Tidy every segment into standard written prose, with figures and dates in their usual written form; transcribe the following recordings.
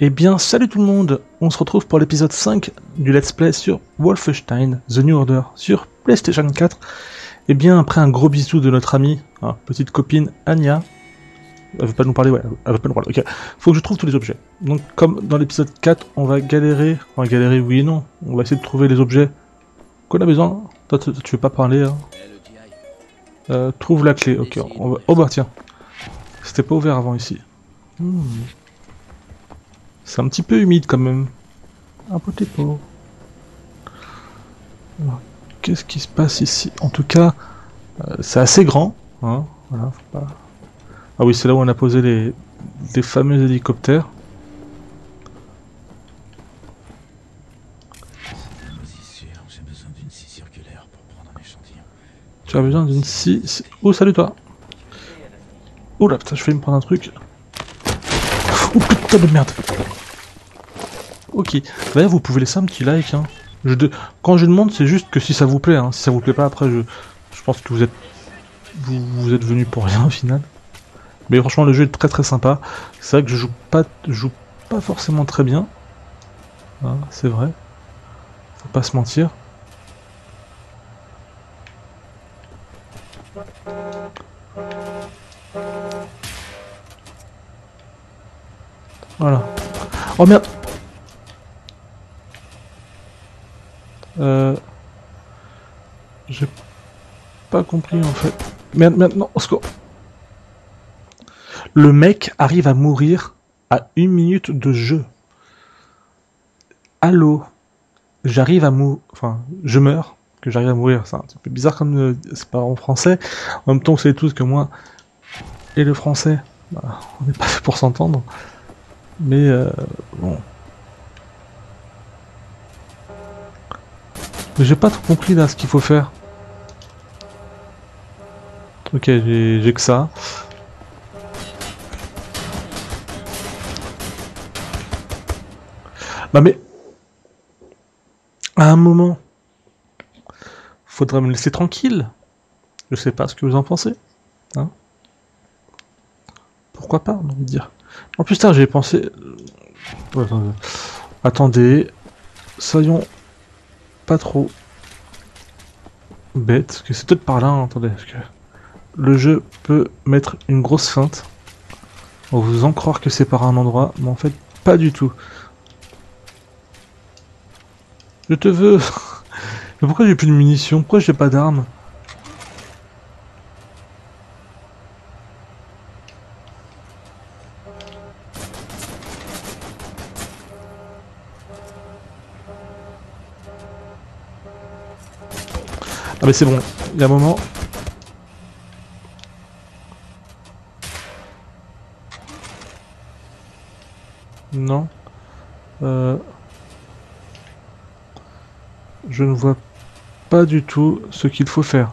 Eh bien, salut tout le monde. On se retrouve pour l'épisode 5 du Let's Play sur Wolfenstein The New Order sur PlayStation 4. Eh bien, après un gros bisou de notre amie, petite copine Anya, elle veut pas nous parler, ouais, elle veut pas nous parler, ok. Faut que je trouve tous les objets. Donc, comme dans l'épisode 4, on va galérer, oui et non, on va essayer de trouver les objets qu'on a besoin. Toi, tu veux pas parler, hein. Trouve la clé, ok. On va... Oh bah tiens, c'était pas ouvert avant ici. C'est un petit peu humide quand même. Un petit peu. Alors, qu'est-ce qui se passe ici? En tout cas, c'est assez grand. Hein, voilà, faut pas... Ah oui, c'est là où on a posé les fameux hélicoptères. J'ai besoin d'une scie circulaire pour prendre un échantillon. Tu as besoin d'une scie... Oh, salut toi. Oh là, putain, je vais me prendre un truc. Oh putain de merde. Ok. D'ailleurs, vous pouvez laisser un petit like. Hein. Quand je demande, c'est juste que si ça vous plaît. Hein. Si ça vous plaît pas, après, je pense que vous êtes venus pour rien au final. Mais franchement, le jeu est très très sympa. C'est vrai que je joue pas forcément très bien. Hein, c'est vrai. Faut pas se mentir. Voilà. Oh merde. J'ai pas compris en fait. Merde, non, au secours. Le mec arrive à mourir à 1 minute de jeu. Allô. J'arrive à mourir. Enfin, je meurs. Que j'arrive à mourir. C'est un petit peu bizarre comme c'est pas en français. En même temps, vous savez tous que moi et le français, bah, on n'est pas fait pour s'entendre. Mais bon. Mais j'ai pas trop compris là ce qu'il faut faire. Ok, j'ai que ça. Bah mais... À un moment... Faudrait me laisser tranquille. Je sais pas ce que vous en pensez. Hein, pourquoi pas, on a envie de dire. En plus, j'ai pensé... Attendez. Soyons pas trop bêtes. Parce que c'est peut-être par là, hein, attendez. Parce que le jeu peut mettre une grosse feinte. On va vous en croire que c'est par un endroit. Mais en fait, pas du tout. Je te veux. Mais pourquoi j'ai plus de munitions? Pourquoi j'ai pas d'armes? Ah mais c'est bon, il y a un moment... Non. Je ne vois pas du tout ce qu'il faut faire.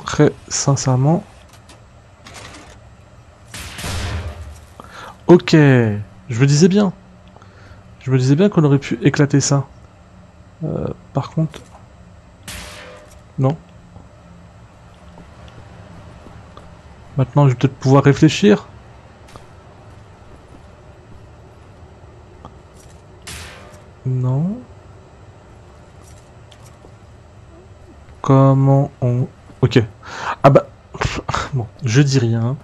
Très sincèrement. Ok, je me disais bien. Je me disais bien qu'on aurait pu éclater ça. Par contre... Non. Maintenant, je vais peut-être pouvoir réfléchir. Non. Comment on... Ok. Ah bah... Bon, je dis rien.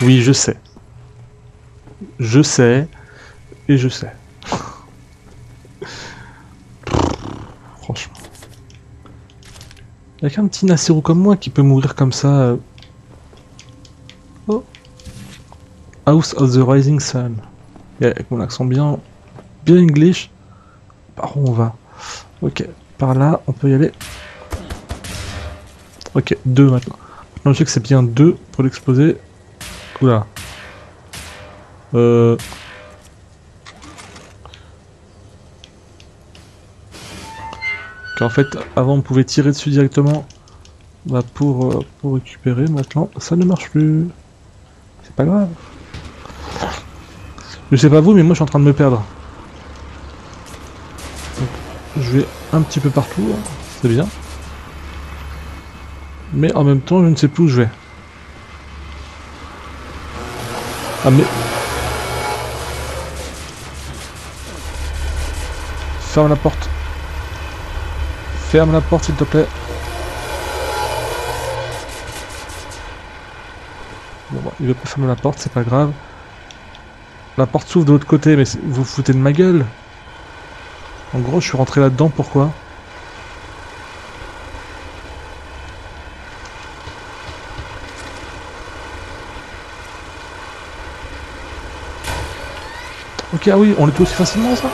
Oui, je sais. Je sais. Et je sais. Franchement. Il y a qu'un petit Nacero comme moi qui peut mourir comme ça. Oh. House of the Rising Sun. Et avec mon accent bien English. Par où on va? Ok, par là, on peut y aller. Ok, 2 maintenant. Maintenant, je sais que c'est bien 2 pour l'exploser. Oula. En fait, avant, on pouvait tirer dessus directement. Bah, pour récupérer. Maintenant, ça ne marche plus. C'est pas grave. Je sais pas vous, mais moi, je suis en train de me perdre. Donc, je vais un petit peu partout. Hein. C'est bien. Mais en même temps, je ne sais plus où je vais. Ah mais... Ferme la porte. Ferme la porte s'il te plaît. Bon bah, il veut pas fermer la porte, c'est pas grave. La porte s'ouvre de l'autre côté, mais vous vous foutez de ma gueule. En gros, je suis rentré là-dedans, pourquoi? Ok, ah oui, on le tue aussi facilement, ça?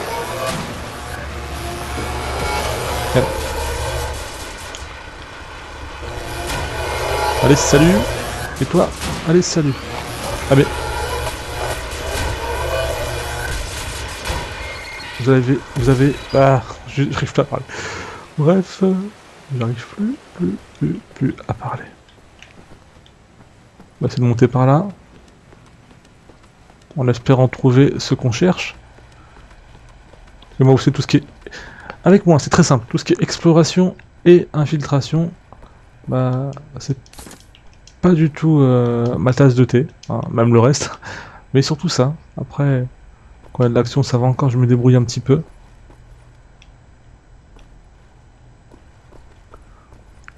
Ouais. Allez, salut. Et toi? Allez, salut. Ah mais... Vous avez... Ah, j'arrive pas à parler. Bref, j'arrive plus à parler. Bah, c'est de monter par là. En espérant trouver ce qu'on cherche. Et moi aussi, tout ce qui est... Avec moi, c'est très simple. Tout ce qui est exploration et infiltration, bah, c'est pas du tout ma tasse de thé. Hein, même le reste. Mais surtout ça. Après, quand il y a de l'action, ça va encore, je me débrouille un petit peu.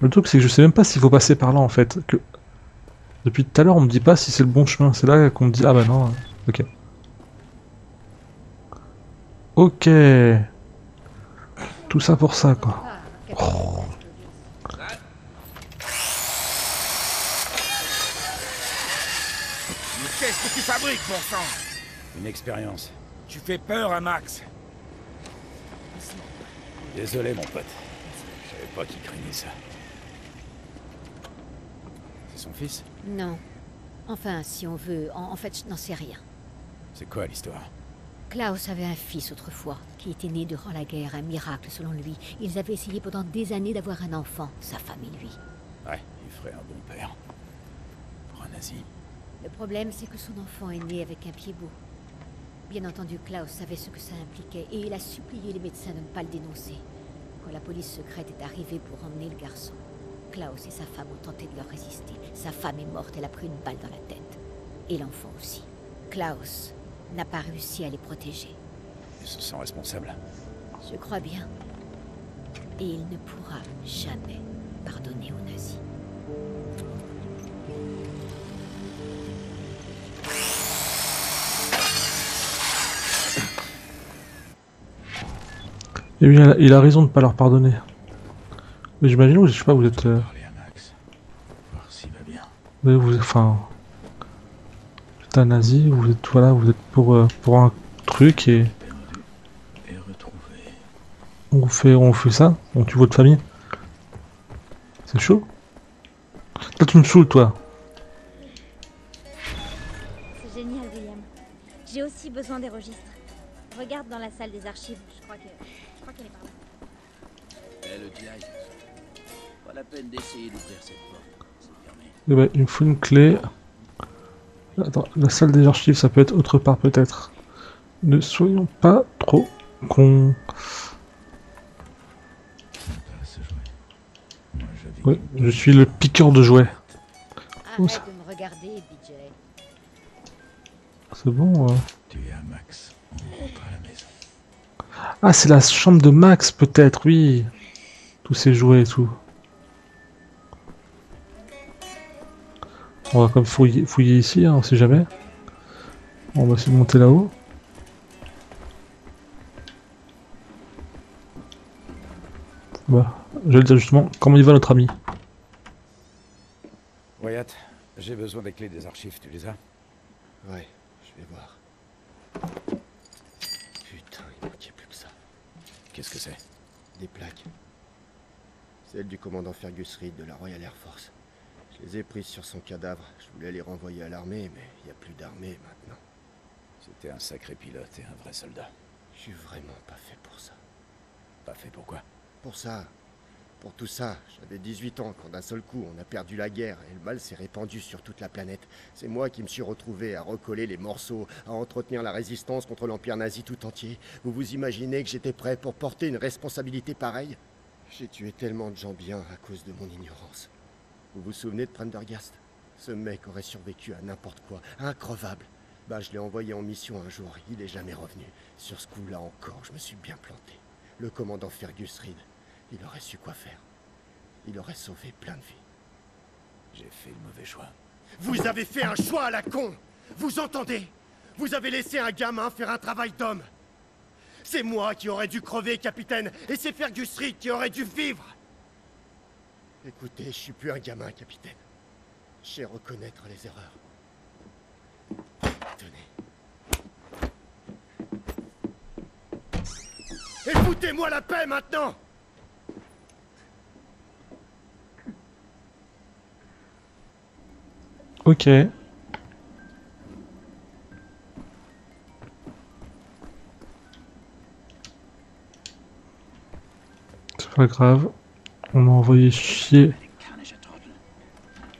Le truc, c'est que je sais même pas s'il faut passer par là, en fait. Que... Depuis tout à l'heure, on me dit pas si c'est le bon chemin. C'est là qu'on me dit, ah bah non, ok. Ok. Tout ça pour ça, quoi. Oh. Mais qu'est-ce que tu fabriques, bon sang? Une expérience. Tu fais peur à Max. Désolé, mon pote. Je savais pas qu'il craignait ça. C'est son fils? Non. Enfin, si on veut, en fait, je n'en sais rien. C'est quoi l'histoire? Klaus avait un fils autrefois, qui était né durant la guerre, un miracle selon lui. Ils avaient essayé pendant des années d'avoir un enfant, sa femme et lui. Ouais, il ferait un bon père. Pour un nazi. Le problème, c'est que son enfant est né avec un pied beau. Bien entendu, Klaus savait ce que ça impliquait, et il a supplié les médecins de ne pas le dénoncer. Quand la police secrète est arrivée pour emmener le garçon, Klaus et sa femme ont tenté de leur résister. Sa femme est morte, elle a pris une balle dans la tête. Et l'enfant aussi. Klaus n'a pas réussi à les protéger. Il se sent responsable. Je crois bien. Et il ne pourra jamais pardonner aux nazis. Et oui, il a raison de pas leur pardonner. Mais j'imagine, je sais pas, vous êtes... Parler à Max. Voir s'il va bien. enfin... Vous êtes un nazi, vous êtes, voilà, vous êtes pour un truc et... Perdu et retrouvé. On fait ça, on tue votre famille. C'est chaud. Toi tu me saoules, toi. C'est génial, William. J'ai aussi besoin des registres. Regarde dans la salle des archives. Je crois qu'elle est par là. Eh, le TI. Pas la peine d'essayer d'ouvrir cette porte. C'est fermé. Eh ben, il me faut une clé. Attends, la salle des archives, ça peut être autre part peut-être. Ne soyons pas trop cons. Oui, je suis le piqueur de jouets. Arrête de me regarder, BJ. C'est bon. Tu es à Max. On rentre à la maison. Ah, c'est la chambre de Max peut-être, oui. Tous ces jouets et tout. On va comme fouiller ici, hein, on sait jamais. On va essayer de monter là-haut. Bah, je vais le dire justement, comment il va notre ami? Wyatt, j'ai besoin des clés des archives, tu les as? Ouais, je vais voir. Putain, il manquait plus que ça. Qu'est-ce que c'est? Des plaques. Celles du commandant Fergus Reed de la Royal Air Force. Je les ai prises sur son cadavre. Je voulais les renvoyer à l'armée, mais il n'y a plus d'armée maintenant. C'était un sacré pilote et un vrai soldat. Je suis vraiment pas fait pour ça. Pas fait pourquoi? Pour ça. Pour tout ça. J'avais 18 ans quand d'un seul coup on a perdu la guerre et le mal s'est répandu sur toute la planète. C'est moi qui me suis retrouvé à recoller les morceaux, à entretenir la résistance contre l'empire nazi tout entier. Vous vous imaginez que j'étais prêt pour porter une responsabilité pareille? J'ai tué tellement de gens bien à cause de mon ignorance. Vous vous souvenez de Prendergast? Ce mec aurait survécu à n'importe quoi, increvable. Bah, je l'ai envoyé en mission un jour, il est jamais revenu. Sur ce coup-là encore, je me suis bien planté. Le commandant Fergus Reed, il aurait su quoi faire. Il aurait sauvé plein de vies. J'ai fait le mauvais choix. Vous avez fait un choix à la con! Vous entendez? Vous avez laissé un gamin faire un travail d'homme. C'est moi qui aurais dû crever, capitaine, et c'est Fergus Reed qui aurait dû vivre. Écoutez, je suis plus un gamin, capitaine. Je sais reconnaître les erreurs. Tenez. Et foutez-moi la paix maintenant! Ok. C'est pas grave. On m'a envoyé chier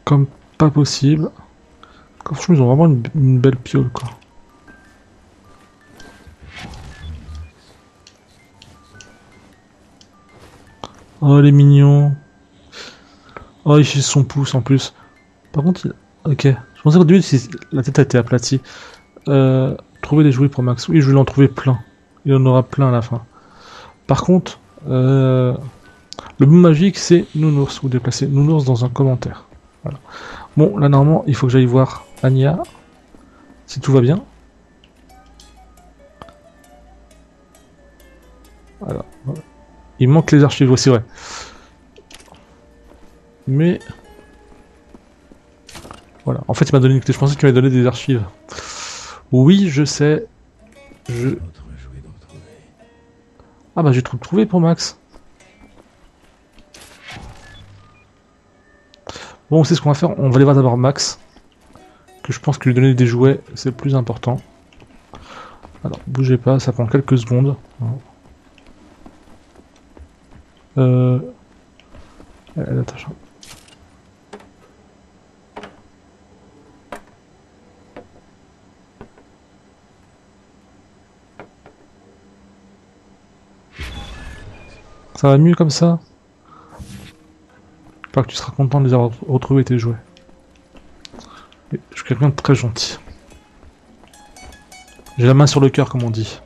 comme pas possible. Franchement, ils ont vraiment une belle piole, quoi. Oh, les mignons. Oh, il chie son pouce en plus. Par contre, ok. Je pensais qu'au début, si la tête a été aplatie. Trouver des jouets pour Max. Oui, je vais en trouver plein. Il en aura plein à la fin. Par contre, le mot magique, c'est Nounours. Vous déplacez Nounours dans un commentaire. Voilà. Bon, là, normalement, il faut que j'aille voir Anya. Si tout va bien. Voilà. Il manque les archives, c'est vrai. Mais... Voilà. En fait, il m'a donné une clé. Je pensais qu'il m'avait donné des archives. Oui, je sais. Ah bah j'ai tout trouvé pour Max. Bon, on sait ce qu'on va faire. On va aller voir d'abord Max. Que je pense que lui donner des jouets, c'est le plus important. Alors, bougez pas, ça prend quelques secondes. Elle attache. Ça va mieux comme ça? J'espère que tu seras content de les avoir retrouvés tes jouets. Et je suis quelqu'un de très gentil. J'ai la main sur le cœur comme on dit.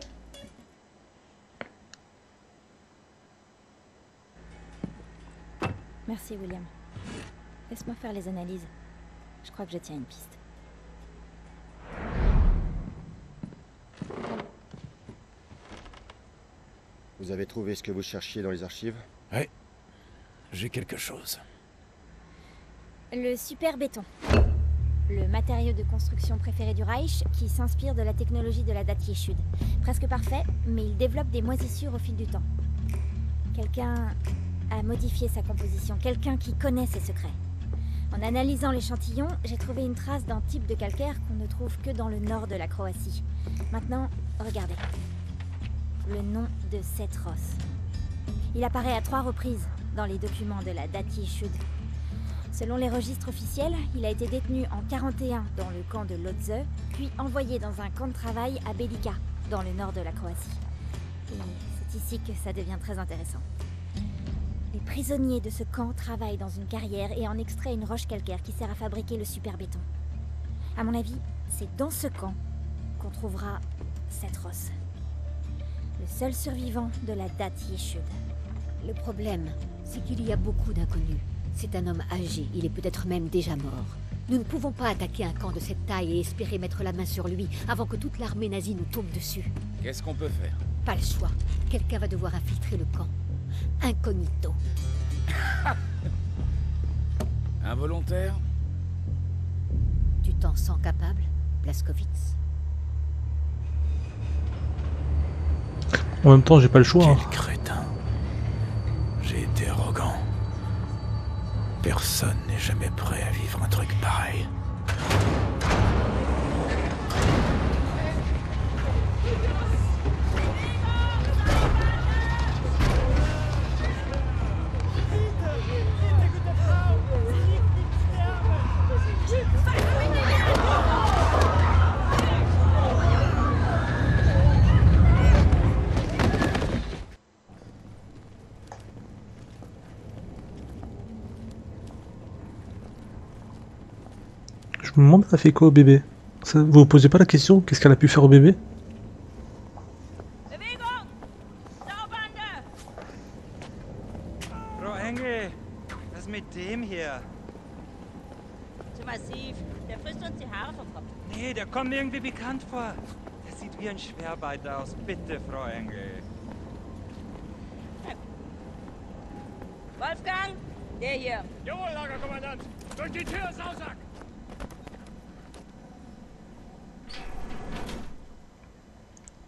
Merci William. Laisse-moi faire les analyses. Je crois que je tiens une piste. Vous avez trouvé ce que vous cherchiez dans les archives? Ouais. J'ai quelque chose. Le super béton. Le matériau de construction préféré du Reich qui s'inspire de la technologie de la Dattier Sud. Presque parfait, mais il développe des moisissures au fil du temps. Quelqu'un a modifié sa composition, quelqu'un qui connaît ses secrets. En analysant l'échantillon, j'ai trouvé une trace d'un type de calcaire qu'on ne trouve que dans le nord de la Croatie. Maintenant, regardez. Le nom de Setros. Il apparaît à 3 reprises dans les documents de la Dattier Sud. Selon les registres officiels, il a été détenu en 41 dans le camp de Lodze, puis envoyé dans un camp de travail à Belica, dans le nord de la Croatie. Et c'est ici que ça devient très intéressant. Les prisonniers de ce camp travaillent dans une carrière et en extraient une roche calcaire qui sert à fabriquer le super béton. À mon avis, c'est dans ce camp qu'on trouvera Setros. Le seul survivant de la Dattier Sud. Le problème, c'est qu'il y a beaucoup d'inconnus. C'est un homme âgé, il est peut-être même déjà mort. Nous ne pouvons pas attaquer un camp de cette taille et espérer mettre la main sur lui avant que toute l'armée nazie nous tombe dessus. Qu'est-ce qu'on peut faire? Pas le choix. Quelqu'un va devoir infiltrer le camp. Incognito. Involontaire? Tu t'en sens capable, Blaskowitz? En même temps, j'ai pas le choix. Quel crétin. J'ai été arrogant. Personne n'est jamais prêt à vivre un truc pareil. me demande, elle a fait quoi au bébé? Ça, vous vous posez pas la question, qu'est-ce qu'elle a pu faire au bébé? Bewegung! Saubande! Frau Engel, was ist mit dem hier? Zu massiv. Der frisst uns die Haare vom Kopf. Nee, der kommt mir irgendwie bekannt vor. Der sieht wie ein Schwerbeiter aus. Bitte, Frau Engel. Wolfgang! Der hier. Jawohl, Lagerkommandant! Durch die Tür, Sausack!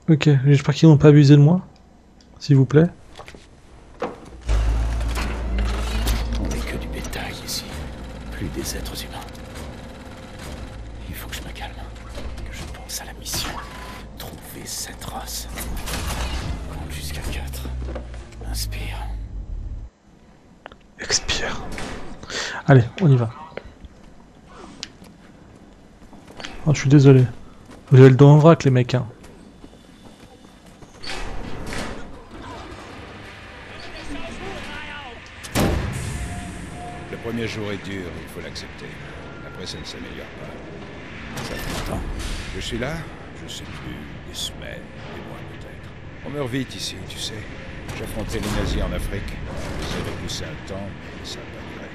Ok, j'espère qu'ils n'ont pas abusé de moi. S'il vous plaît. On n'est que du bétail ici. Plus des êtres humains. Il faut que je me calme. Que je pense à la mission. Trouver cette race. Compte jusqu'à 4. Inspire. Expire. Allez, on y va. Oh, je suis désolé. Vous avez le dos en vrac, les mecs. Hein. Le premier jour est dur, il faut l'accepter. Après, ça ne s'améliore pas. Ça fait longtemps. Je suis là, je sais plus, des semaines, des mois peut-être. On meurt vite ici, tu sais. J'affrontais les nazis en Afrique. Je les ai repoussés un temps, mais ça n'a pas duré.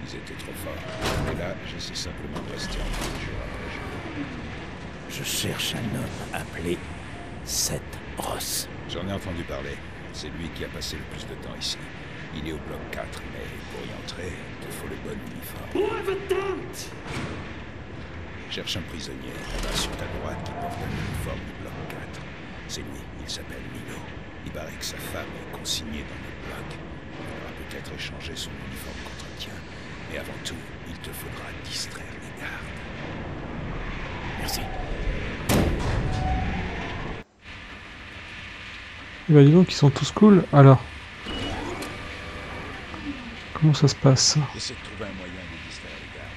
Ils étaient trop forts. Et là, j'essaie simplement de rester en vie jour après jour. Je cherche un homme appelé Seth Ross. J'en ai entendu parler. C'est lui qui a passé le plus de temps ici. Il est au bloc 4, mais pour y entrer, il te faut le bon uniforme. Cherche un prisonnier là-bas sur ta droite qui porte un uniforme du bloc 4. C'est lui, il s'appelle Milo. Il paraît que sa femme est consignée dans le bloc. Il faudra peut-être échanger son uniforme contre le tien. Mais avant tout, il te faudra distraire les gardes. Merci. Bah dis donc, ils sont tous cool. Alors. Comment ça se passe? J'essaie de trouver un moyen de distraire les gardes.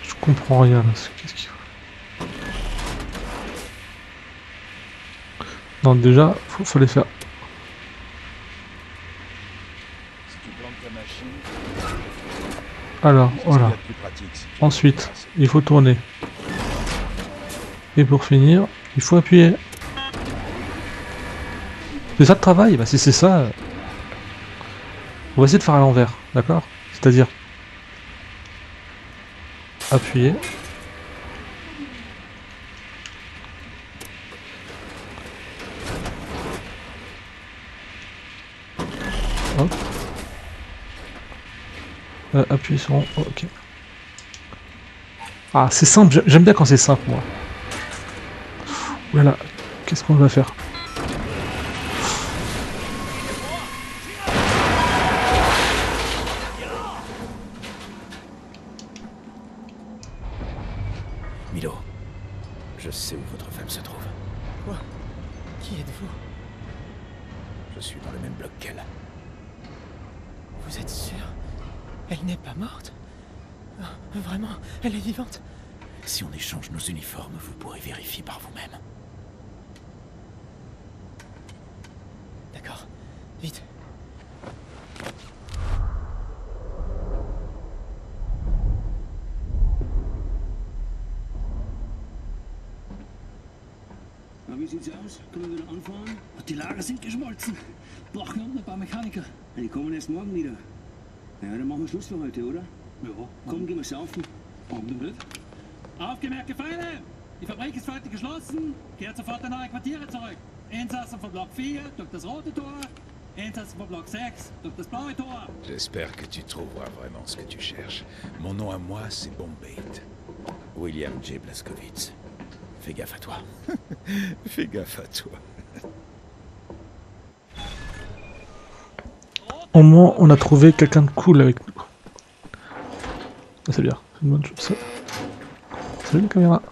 Je comprends rien là. Qu'est-ce qu'il faut? Non, déjà, faut les faire. Si tu plantes ta machine, Alors, c'est voilà. plus pratique si tu Ensuite, il faut tourner. Et pour finir, il faut appuyer. C'est ça le travail? Bah si c'est ça... On va essayer de faire à l'envers, d'accord? C'est-à-dire... Appuyer. Hop. Appuyer sur... ok. Ah, c'est simple, j'aime bien quand c'est simple, moi. Voilà, qu'est-ce qu'on va faire? Milo, je sais où votre femme se trouve. Quoi? Qui êtes-vous? Je suis dans le même bloc qu'elle. Vous êtes sûr? Elle n'est pas morte? Vraiment? Elle est vivante? Si on échange nos uniformes, vous pourrez vérifier par vous-même. D'accord. Vite. Na, wie sieht's aus? Können wir wieder anfahren? Die Lager sind geschmolzen. Brauchen unten ein paar Mechaniker. Ja, die kommen erst morgen wieder. Ja, dann machen wir Schluss für heute, oder? Ja. Komm, gehen wir saufen. Warum denn nicht? Aufgemerkte Feinde! Die Fabrik ist für heute geschlossen. Kehrt sofort in eure Quartiere zurück. Insassen von Block 4 durch das rote Tor. Insassen von Block 6 durch das blaue Tor. J'espère que tu trouveras vraiment ce que tu cherches. Mon nom à moi, c'est Bombay. William J. Blazkowicz. Fais gaffe à toi. Fais gaffe à toi. Au moins, on a trouvé quelqu'un de cool avec nous. Ça, c'est bien, c'est une bonne chose. Ça. Salut la caméra.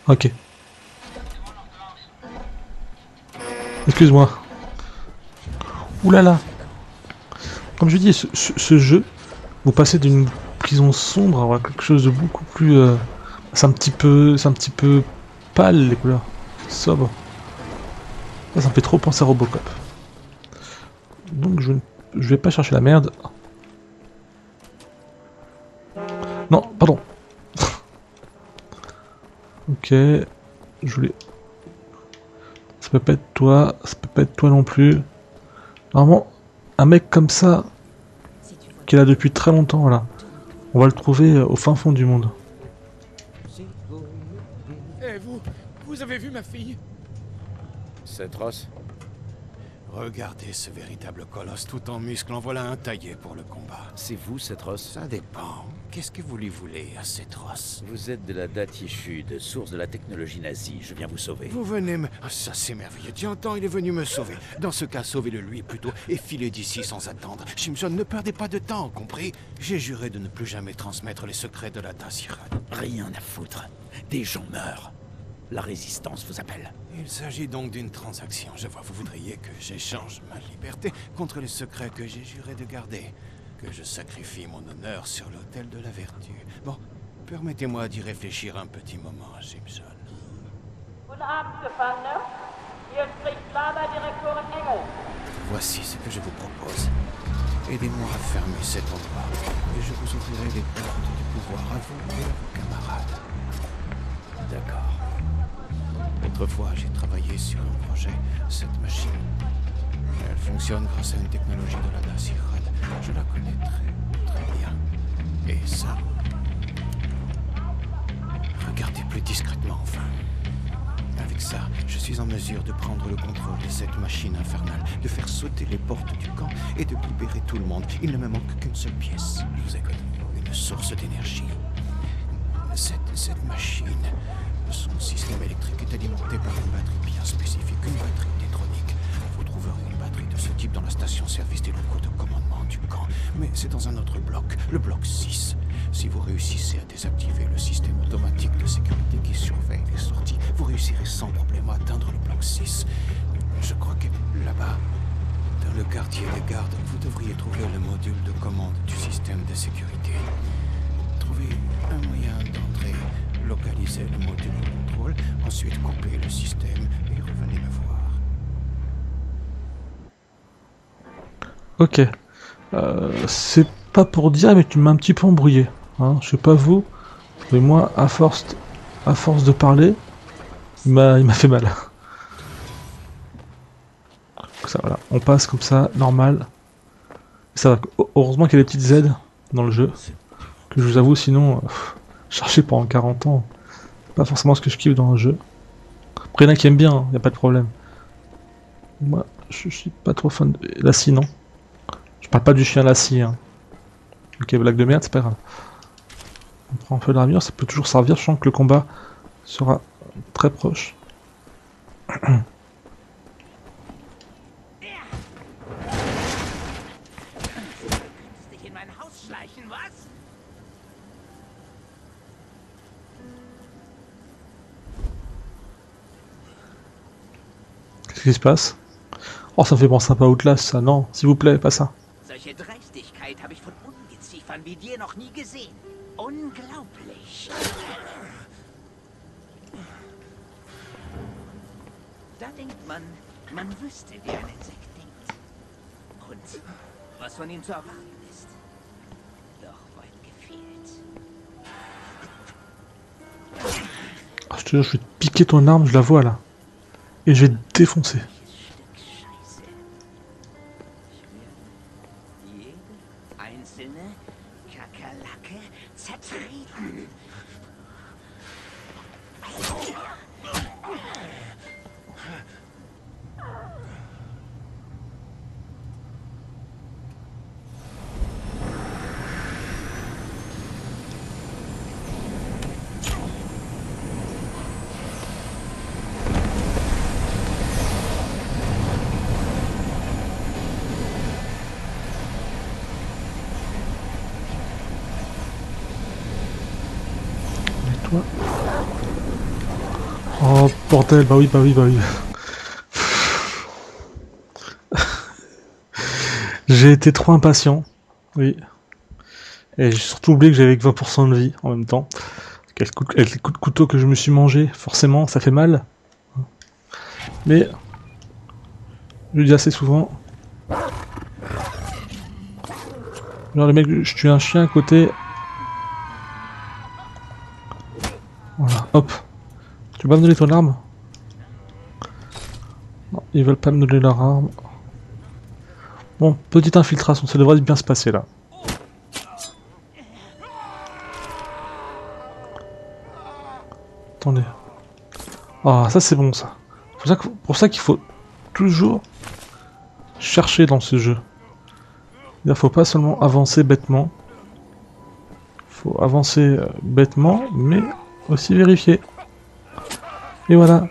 Ok. Excuse-moi. Oulala. Comme je dis, ce jeu, vous passez d'une prison sombre à quelque chose de beaucoup plus... c'est un petit peu pâle les couleurs. Sobre. Ça me fait trop penser à Robocop. Donc je vais pas chercher la merde. Non, pardon. Ok, je voulais... Ça peut pas être toi, ça peut pas être toi non plus. Normalement, un mec comme ça, qui est là depuis très longtemps, là, on va le trouver au fin fond du monde. Eh, vous avez vu ma fille? C'est Ross. Regardez ce véritable colosse tout en muscles, en voilà un taillé pour le combat. C'est vous, Setros? Ça dépend. Qu'est-ce que vous lui voulez à Setros? Vous êtes de la Dati Shud, source de la technologie nazie. Je viens vous sauver. Vous venez me... Ah, ça c'est merveilleux. Tu entends, il est venu me sauver. Dans ce cas, sauvez-le lui plutôt et filez d'ici sans attendre. Simpson, ne perdez pas de temps, compris? J'ai juré de ne plus jamais transmettre les secrets de la Dasirad. Rien à foutre. Des gens meurent. La résistance vous appelle. Il s'agit donc d'une transaction. Je vois, vous voudriez que j'échange ma liberté contre les secrets que j'ai juré de garder. Que je sacrifie mon honneur sur l'autel de la vertu. Bon, permettez-moi d'y réfléchir un petit moment, Simpson. Guten Abend, Gefangener. Hier spricht Lagerdirektorin Engel. Voici ce que je vous propose. Aidez-moi à fermer cet endroit et je vous ouvrirai les portes du pouvoir à vous et à vos camarades. D'accord. Autrefois, j'ai travaillé sur un projet, cette machine. Elle fonctionne grâce à une technologie de la Dasirad. Je la connais très bien. Et ça... Regardez plus discrètement, enfin. Avec ça, je suis en mesure de prendre le contrôle de cette machine infernale, de faire sauter les portes du camp et de libérer tout le monde. Il ne me manque qu'une seule pièce. Je vous écoute. Une source d'énergie. Cette machine... Son système électrique est alimenté par une batterie bien spécifique, une batterie tétronique. Vous trouverez une batterie de ce type dans la station-service des locaux de commandement du camp. Mais c'est dans un autre bloc, le bloc 6. Si vous réussissez à désactiver le système automatique de sécurité qui surveille les sorties, vous réussirez sans problème à atteindre le bloc 6. Je crois que là-bas, dans le quartier des gardes, vous devriez trouver le module de commande du système de sécurité. Trouvez un moyen d'entrer. Localisez le module de contrôle, ensuite coupez le système et revenez me voir. Ok. C'est pas pour dire, mais tu m'as un petit peu embrouillé. Hein. Je sais pas vous, mais moi, à force de parler, il m'a fait mal. Ça, voilà. On passe comme ça, normal. Ça va. Heureusement qu'il y a des petites aides dans le jeu. Que je vous avoue, sinon... chercher pendant 40 ans, pas forcément ce que je kiffe dans un jeu. Après, il y en a qui aiment bien, y a pas de problème. Moi, je suis pas trop fan de Lassie, non. Je parle pas du chien Lassie, hein. Ok, blague de merde, c'est pas grave. On prend un peu d'armure, ça peut toujours servir, je sens que le combat sera très proche. Qu'est-ce qui se passe? Oh, ça fait penser un peu à Outlast, ça. Non, s'il vous plaît, pas ça. Solche Dreistigkeit habe ich von Ungeziefern wie dir noch nie gesehen. Unglaublich. Da denkt man wüsste, wie ein Insekt denkt. Und was von ihm zu erwarten ist. Doch weit gefehlt. Oh, je te jure, je vais te piquer ton arme, je la vois là. Et je vais te défoncer. Oh bordel, bah oui. J'ai été trop impatient, oui. Et j'ai surtout oublié que j'avais que 20% de vie en même temps. Avec les coups de couteau que je me suis mangé, forcément ça fait mal. Mais je le dis assez souvent. Genre les mecs, je tue un chien à côté. Voilà, hop. Tu vas me donner ton arme? Non, ils veulent pas me donner leur arme. Bon, petite infiltration, ça devrait bien se passer là. Attendez. Ah, ça c'est bon ça. Pour ça qu'il faut toujours chercher dans ce jeu. Il ne faut pas seulement avancer bêtement. Il faut avancer bêtement, mais aussi vérifier. Et voilà.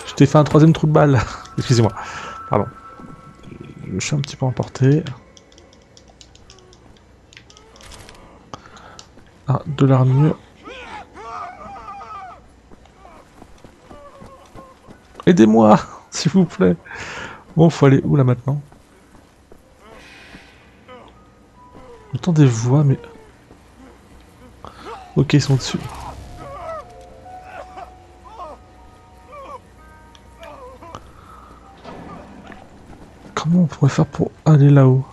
Je t'ai fait un troisième trou de balle. Excusez-moi. Pardon. Je suis un petit peu emporté. Ah, de l'armure. Aidez-moi, s'il vous plaît. Bon, faut aller où là maintenant? J'entends des voix, mais... Ok, ils sont dessus. Comment on pourrait faire pour aller là-haut?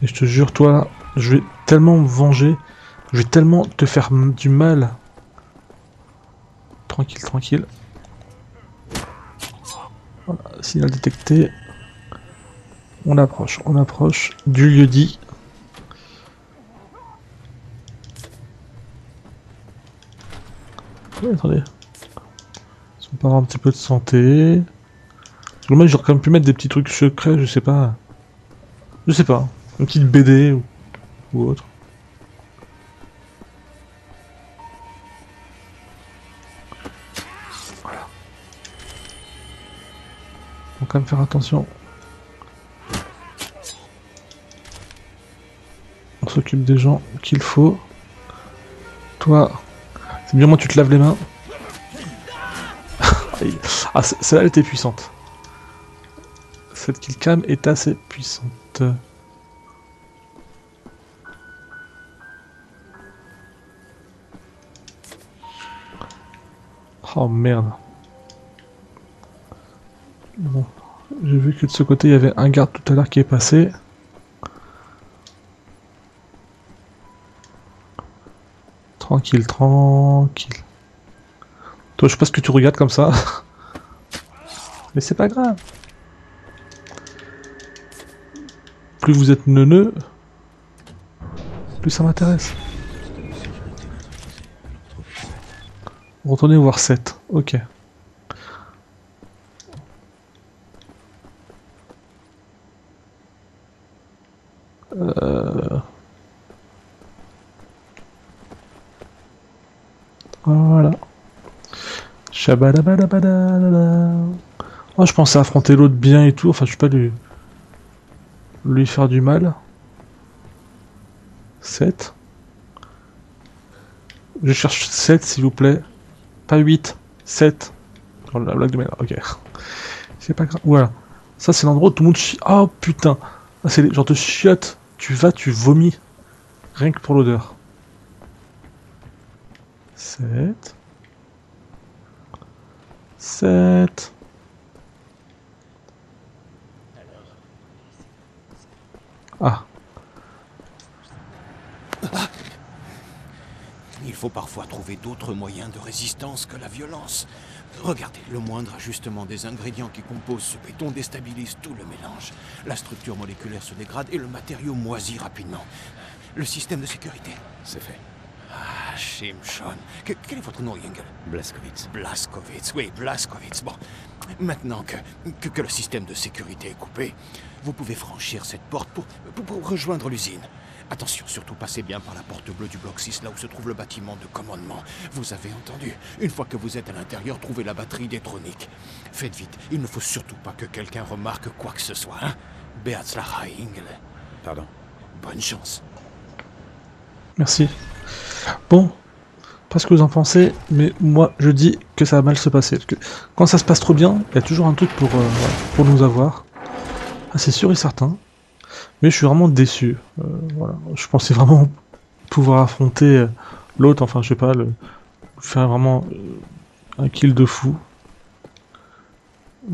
Et je te jure, toi, je vais tellement me venger. Je vais tellement te faire du mal. Tranquille, tranquille. Voilà, signal détecté. On approche du lieu-dit. Ouais, attendez. On peut avoir un petit peu de santé. Moi, j'aurais quand même pu mettre des petits trucs secrets, je sais pas. Je sais pas. Une petite BD ou autre. Voilà. Faut quand même faire attention. On s'occupe des gens qu'il faut. Toi, c'est bien moi tu te laves les mains. Ah, celle-là elle était puissante. Cette killcam est assez puissante. Oh merde. Bon, j'ai vu que de ce côté il y avait un garde tout à l'heure qui est passé. Tranquille, tranquille. Toi, je sais pas ce que tu regardes comme ça. Mais c'est pas grave. Plus vous êtes neuneux, plus ça m'intéresse. Retournez voir 7. Ok. Voilà. Shabadabadabadabada. Oh, je pensais affronter l'autre bien et tout. Enfin, je suis pas lui faire du mal. 7. Je cherche 7 s'il vous plaît. Pas 8. 7. Oh, la blague de merde. Ok. C'est pas grave. Voilà. Ça, c'est l'endroit où tout le monde chie. Oh putain. Ah, c'est les genre de chiottes. Tu vomis. Rien que pour l'odeur. 7. 7. Ah. Il faut parfois trouver d'autres moyens de résistance que la violence. Regardez, le moindre ajustement des ingrédients qui composent ce béton déstabilise tout le mélange. La structure moléculaire se dégrade et le matériau moisit rapidement. Le système de sécurité. C'est fait. Ah, Shimshon. Quel est votre nom, Yengel? Blaskowitz. Blaskowitz, oui, Blaskowitz. Bon, maintenant que le système de sécurité est coupé, vous pouvez franchir cette porte pour rejoindre l'usine. Attention, surtout passez bien par la porte bleue du bloc 6, là où se trouve le bâtiment de commandement. Vous avez entendu. Une fois que vous êtes à l'intérieur, trouvez la batterie d'électronique. Faites vite, il ne faut surtout pas que quelqu'un remarque quoi que ce soit, hein? Beatzlacha, Yengel. Pardon. Bonne chance. Merci. Bon, pas ce que vous en pensez, mais moi je dis que ça va mal se passer. Parce que quand ça se passe trop bien, il y a toujours un truc pour nous avoir. Ah, c'est sûr et certain. Mais je suis vraiment déçu. Voilà. Je pensais vraiment pouvoir affronter l'autre, enfin je sais pas, faire vraiment un kill de fou.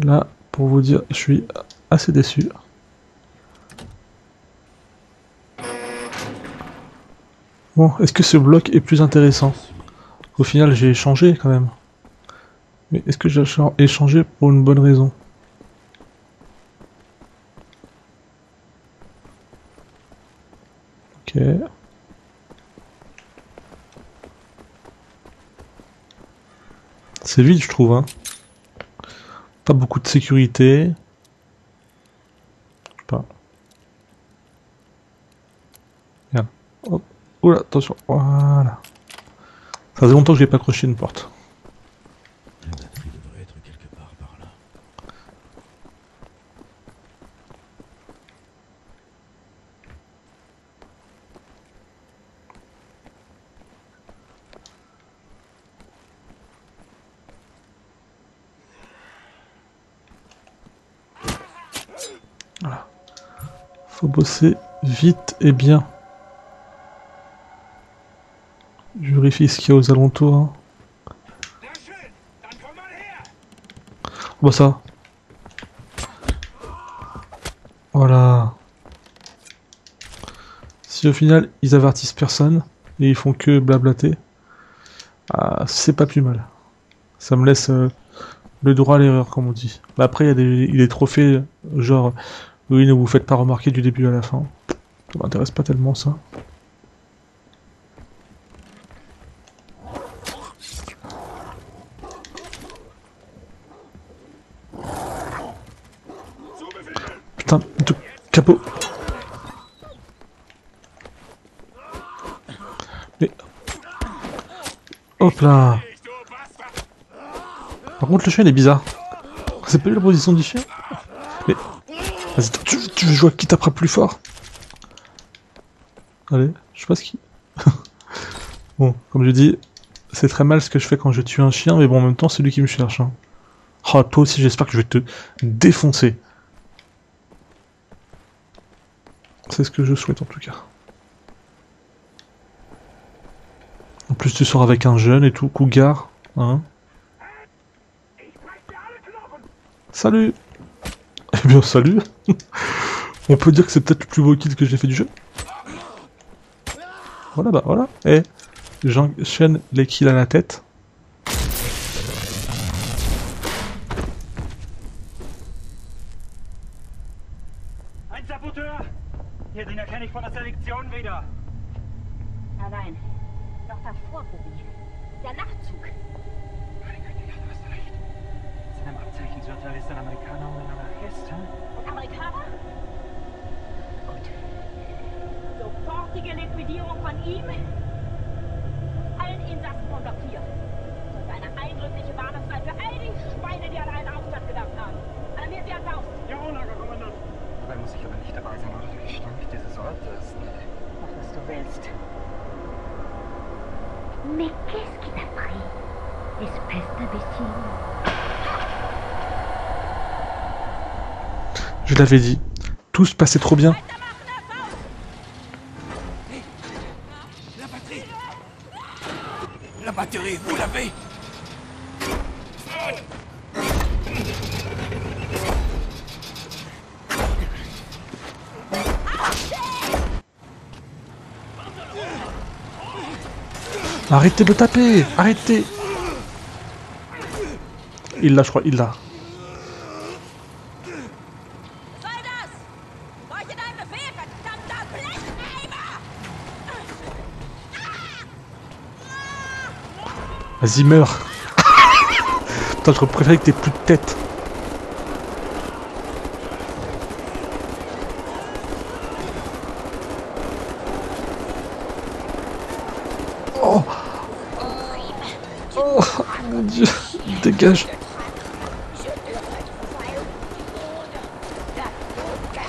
Là, pour vous dire, je suis assez déçu. Bon, est-ce que ce bloc est plus intéressant? Au final, j'ai échangé quand même. Mais est-ce que j'ai échangé pour une bonne raison? Ok. C'est vide, je trouve, hein. Pas beaucoup de sécurité. Je sais pas. Regarde. Hop. Oula, attention. Voilà. Ça faisait longtemps que j'ai pas accroché une porte. La batterie devrait être quelque part par là. Voilà. Faut bosser vite et bien. Je vérifie ce qu'il y a aux alentours. Hein. Bah ça. Voilà. Si au final ils avertissent personne et ils font que blablater, ah, c'est pas plus mal. Ça me laisse le droit à l'erreur, comme on dit. Bah après il y a des trophées genre oui, ne vous faites pas remarquer du début à la fin. Ça m'intéresse pas tellement ça. Putain, capot. Mais... Hop là. Par contre le chien il est bizarre. C'est pas eu la position du chien? Mais... Vas-y, tu veux jouer à qui tapera plus fort? Allez, je sais pas ce qui... Bon, comme je dis, c'est très mal ce que je fais quand je tue un chien, mais bon en même temps c'est lui qui me cherche. Hein. Oh, toi aussi j'espère que je vais te défoncer. C'est ce que je souhaite en tout cas. En plus tu sors avec un jeune et tout, cougar, hein. Salut. Eh bien salut. On peut dire que c'est peut-être le plus beau kill que j'ai fait du jeu. Voilà bah voilà. Et j'enchaîne les kills à la tête. Ein Saboteur! Hier, den erkenne ich von der Selektion wieder. Nein, doch davor, Bobby. Der Nachtzug. Meine Güte, ja, du hast recht. Seinem Abzeichen zu urteilen ist ein Amerikaner und ein Anarchist, hm? Und Amerikaner? Gut. Sofortige Liquidierung von ihm. Allen Insassen von Block 4. Und eine eindrückliche Warnung sein für all die Schweine, die an einen Aufstand gedacht haben. Alarmieren Sie ans Haus. Jawohl, Lagerkommandant. Dabei muss ich aber nicht dabei sein, oder? Wie stank dieses Ortes. Mach, was du willst. Mais qu'est-ce qui t'a pris, espèce d'imbécile? Je l'avais dit, tout se passait trop bien. La batterie! La batterie, vous l'avez! Arrêtez de taper! Arrêtez! Il l'a, je crois, il l'a. Vas-y, meurs! Putain, je préférais que t'aies plus de tête. Oh! Oh mon dieu! Dégage!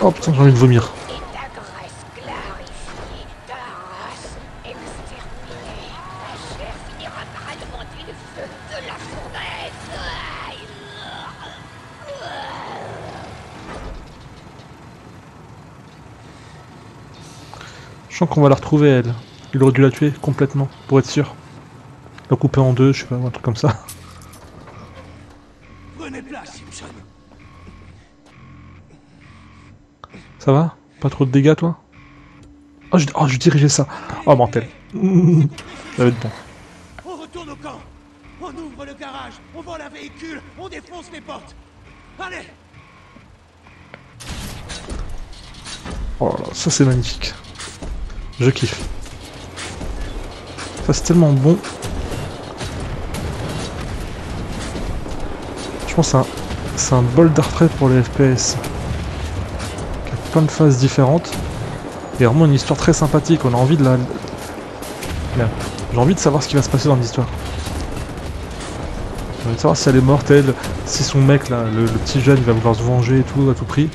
Oh putain, j'ai envie de vomir. Je sens qu'on va la retrouver, elle. Il aurait dû la tuer complètement, pour être sûr. La couper en deux, je sais pas, un truc comme ça. Prenez place, Simpson. Ça va? Pas trop de dégâts, toi? Oh, je dirigeais ça. Oh, mentel. Ça va être bon. On retourne au camp. On ouvre le garage, on vend un véhicule, on défonce les portes. Allez! Oh là, ça c'est magnifique. Je kiffe. Ça c'est tellement bon. Je pense que c'est un bol d'air frais pour les FPS. Il y a plein de phases différentes. Et vraiment une histoire très sympathique. On a envie de la... J'ai envie de savoir ce qui va se passer dans l'histoire. J'ai envie de savoir si elle est morte, elle, si son mec là, le petit jeune, il va vouloir se venger et tout, à tout prix.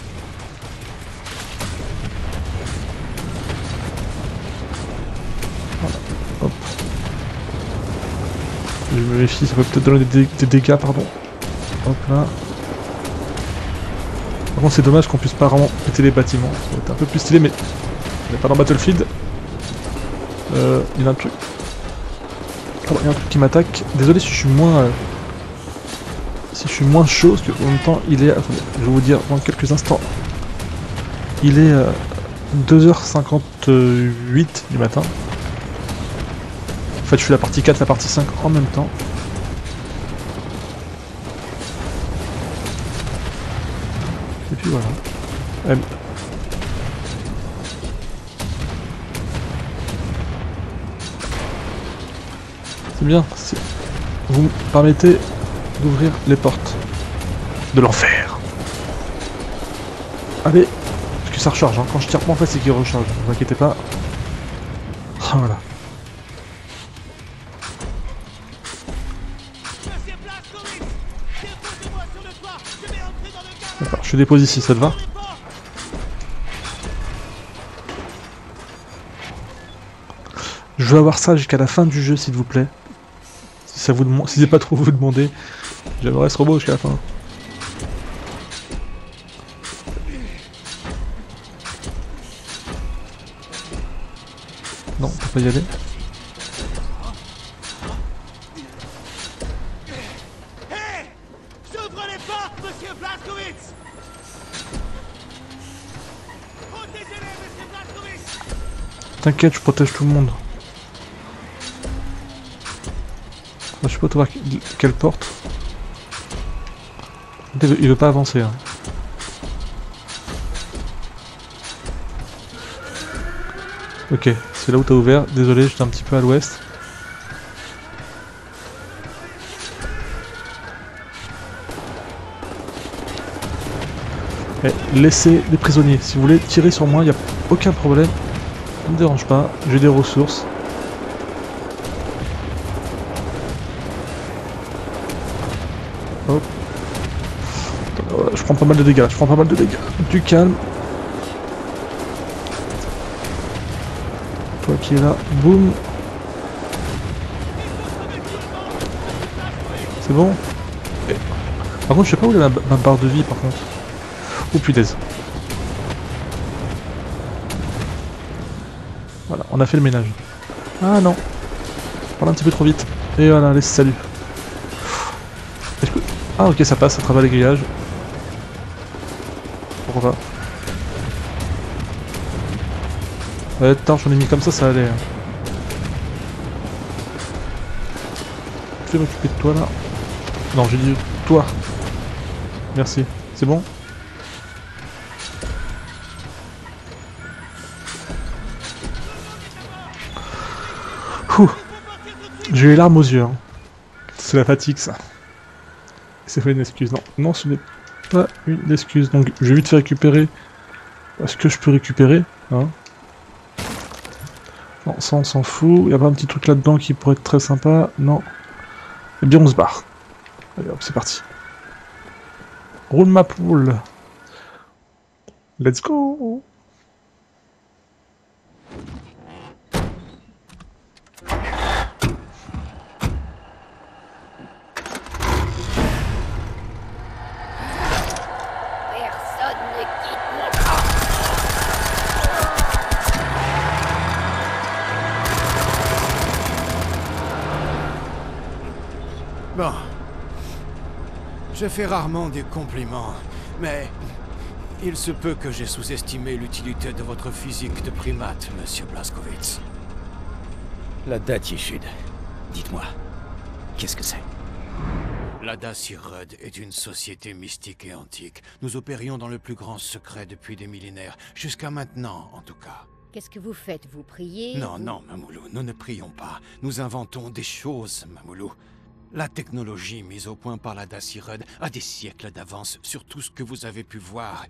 Voilà. Hop. Je me méfie, ça peut peut-être donner des dégâts, pardon. Hop là. Par contre c'est dommage qu'on puisse pas vraiment péter les bâtiments. Ça va être un peu plus stylé, mais on n'est pas dans Battlefield. Il y a un truc. Oh, il y a un truc qui m'attaque. Désolé si je suis moins... si je suis moins chaud, parce qu'en même temps il est... Attendez, je vais vous dire dans quelques instants. Il est 2h58 du matin. En fait je fais la partie 4, la partie 5 en même temps. Et puis voilà. C'est bien, vous me permettez d'ouvrir les portes de l'enfer. Allez, parce que ça recharge, hein. Quand je tire pas en fait c'est qu'il recharge, ne vous inquiétez pas. Ah, voilà. D'accord, je dépose ici, ça te va? Je veux avoir ça jusqu'à la fin du jeu s'il vous plaît. Si ça vous demande, si c'est pas trop vous demander, j'aimerais ce robot jusqu'à la fin. Non, on peut pas y aller. Hé! J'ouvre les portes, monsieur Blazkowicz! Protégez-les, monsieur Blazkowicz! T'inquiète, je protège tout le monde. Je sais pas voir quelle porte. Il veut pas avancer. Hein. Ok, c'est là où t'as ouvert. Désolé, j'étais un petit peu à l'ouest. Laissez les prisonniers. Si vous voulez tirer sur moi, il n'y a aucun problème. Ça ne me dérange pas. J'ai des ressources. Hop. Je prends pas mal de dégâts, Du calme. Toi qui es là, boum. C'est bon. Et... Par contre, je sais pas où est ma barre de vie par contre. Oh punaise. Voilà, on a fait le ménage. Ah non. Je parle un petit peu trop vite. Et voilà, laisse salut. Ah ok, ça passe à travers les grillages. Pourquoi pas. Attends, j'en ai mis comme ça allait. Je vais m'occuper de toi là. Non, j'ai dit toi. Merci. C'est bon? J'ai eu les larmes aux yeux. Hein. C'est la fatigue ça. C'est pas une excuse. Non, non, ce n'est pas une excuse. Donc je vais vite faire récupérer ce que je peux récupérer. Hein. Non, ça on s'en fout. Il y a pas un petit truc là-dedans qui pourrait être très sympa. Non. Eh bien on se barre. Allez hop, c'est parti. Roule ma poule. Let's go. Bon. Je fais rarement des compliments, mais Il se peut que j'ai sous-estimé l'utilité de votre physique de primate, monsieur Blazkowicz. La Daty Shud, dites-moi, qu'est-ce que c'est? La Daty Rudd est une société mystique et antique. Nous opérions dans le plus grand secret depuis des millénaires, jusqu'à maintenant en tout cas. Qu'est-ce que vous faites? Vous priez? Non, non, Mamoulou, nous ne prions pas. Nous inventons des choses, Mamoulou. La technologie mise au point par la Daty Rudd a des siècles d'avance sur tout ce que vous avez pu voir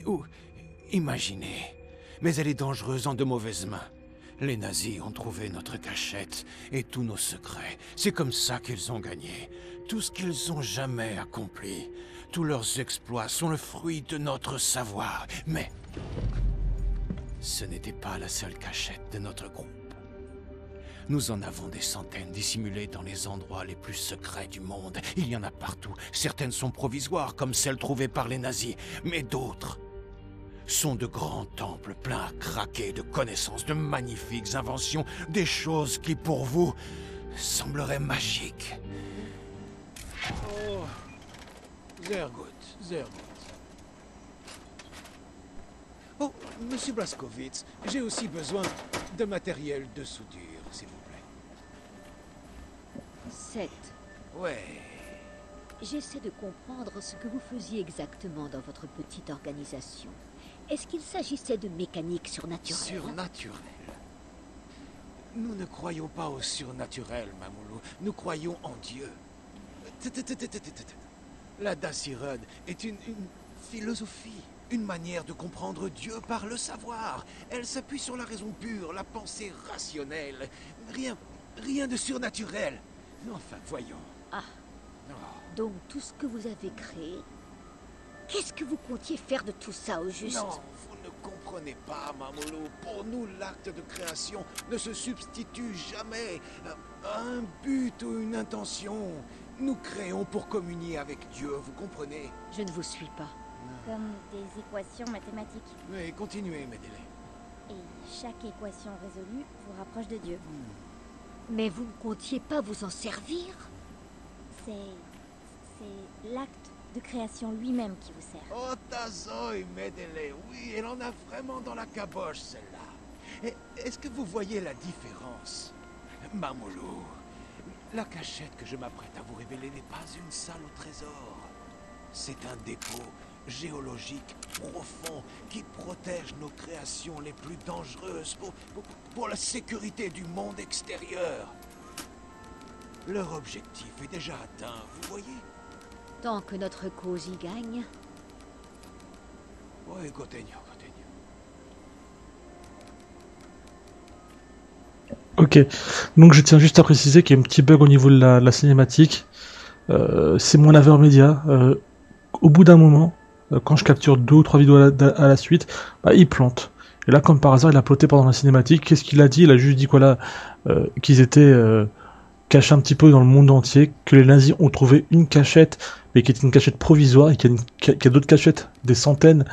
ou imaginer. Mais elle est dangereuse en de mauvaises mains. Les nazis ont trouvé notre cachette et tous nos secrets. C'est comme ça qu'ils ont gagné. Tout ce qu'ils ont jamais accompli. Tous leurs exploits sont le fruit de notre savoir. Mais ce n'était pas la seule cachette de notre groupe. Nous en avons des centaines dissimulées dans les endroits les plus secrets du monde. Il y en a partout. Certaines sont provisoires, comme celles trouvées par les nazis. Mais d'autres sont de grands temples pleins à craquer de connaissances, de magnifiques inventions, des choses qui, pour vous, sembleraient magiques. Oh, sehr gut, sehr gut. Oh, monsieur Blazkowicz, j'ai aussi besoin de matériel de soudure, s'il vous plaît. 7. Ouais. J'essaie de comprendre ce que vous faisiez exactement dans votre petite organisation. Est-ce qu'il s'agissait de mécanique surnaturelle? Surnaturelle? Nous ne croyons pas au surnaturel, Mamoulou. Nous croyons en Dieu. La Daty Rudd est une philosophie, une manière de comprendre Dieu par le savoir. Elle s'appuie sur la raison pure, la pensée rationnelle. Rien de surnaturel. Enfin, voyons. Ah. Donc tout ce que vous avez créé, qu'est-ce que vous comptiez faire de tout ça au juste? Non, vous ne comprenez pas, Mamoulou. Pour nous, l'acte de création ne se substitue jamais à un but ou une intention. Nous créons pour communier avec Dieu, vous comprenez? Je ne vous suis pas. Comme des équations mathématiques. Mais continuez, Medele. Et chaque équation résolue vous rapproche de Dieu. Mais vous ne comptiez pas vous en servir? C'est l'acte de création lui-même qui vous sert. Oh, Tazoi, Medele, oui, elle en a vraiment dans la caboche, celle-là. Est-ce que vous voyez la différence? Mamoulou, la cachette que je m'apprête à vous révéler n'est pas une salle au trésor. C'est un dépôt géologique profond qui protège nos créations les plus dangereuses pour la sécurité du monde extérieur. Leur objectif est déjà atteint, vous voyez? Tant que notre cause y gagne. Oui, Gotenio. Ok, donc je tiens juste à préciser qu'il y a un petit bug au niveau de la cinématique. C'est mon avermédia. Au bout d'un moment, quand je capture 2 ou 3 vidéos à la suite, bah, il plante. Et là, comme par hasard, il a ploté pendant la cinématique. Qu'est-ce qu'il a dit? Il a juste dit quoi là, qu'ils étaient cachés un petit peu dans le monde entier, que les nazis ont trouvé une cachette, mais qui était une cachette provisoire, et qu'il y a d'autres cachettes, des centaines,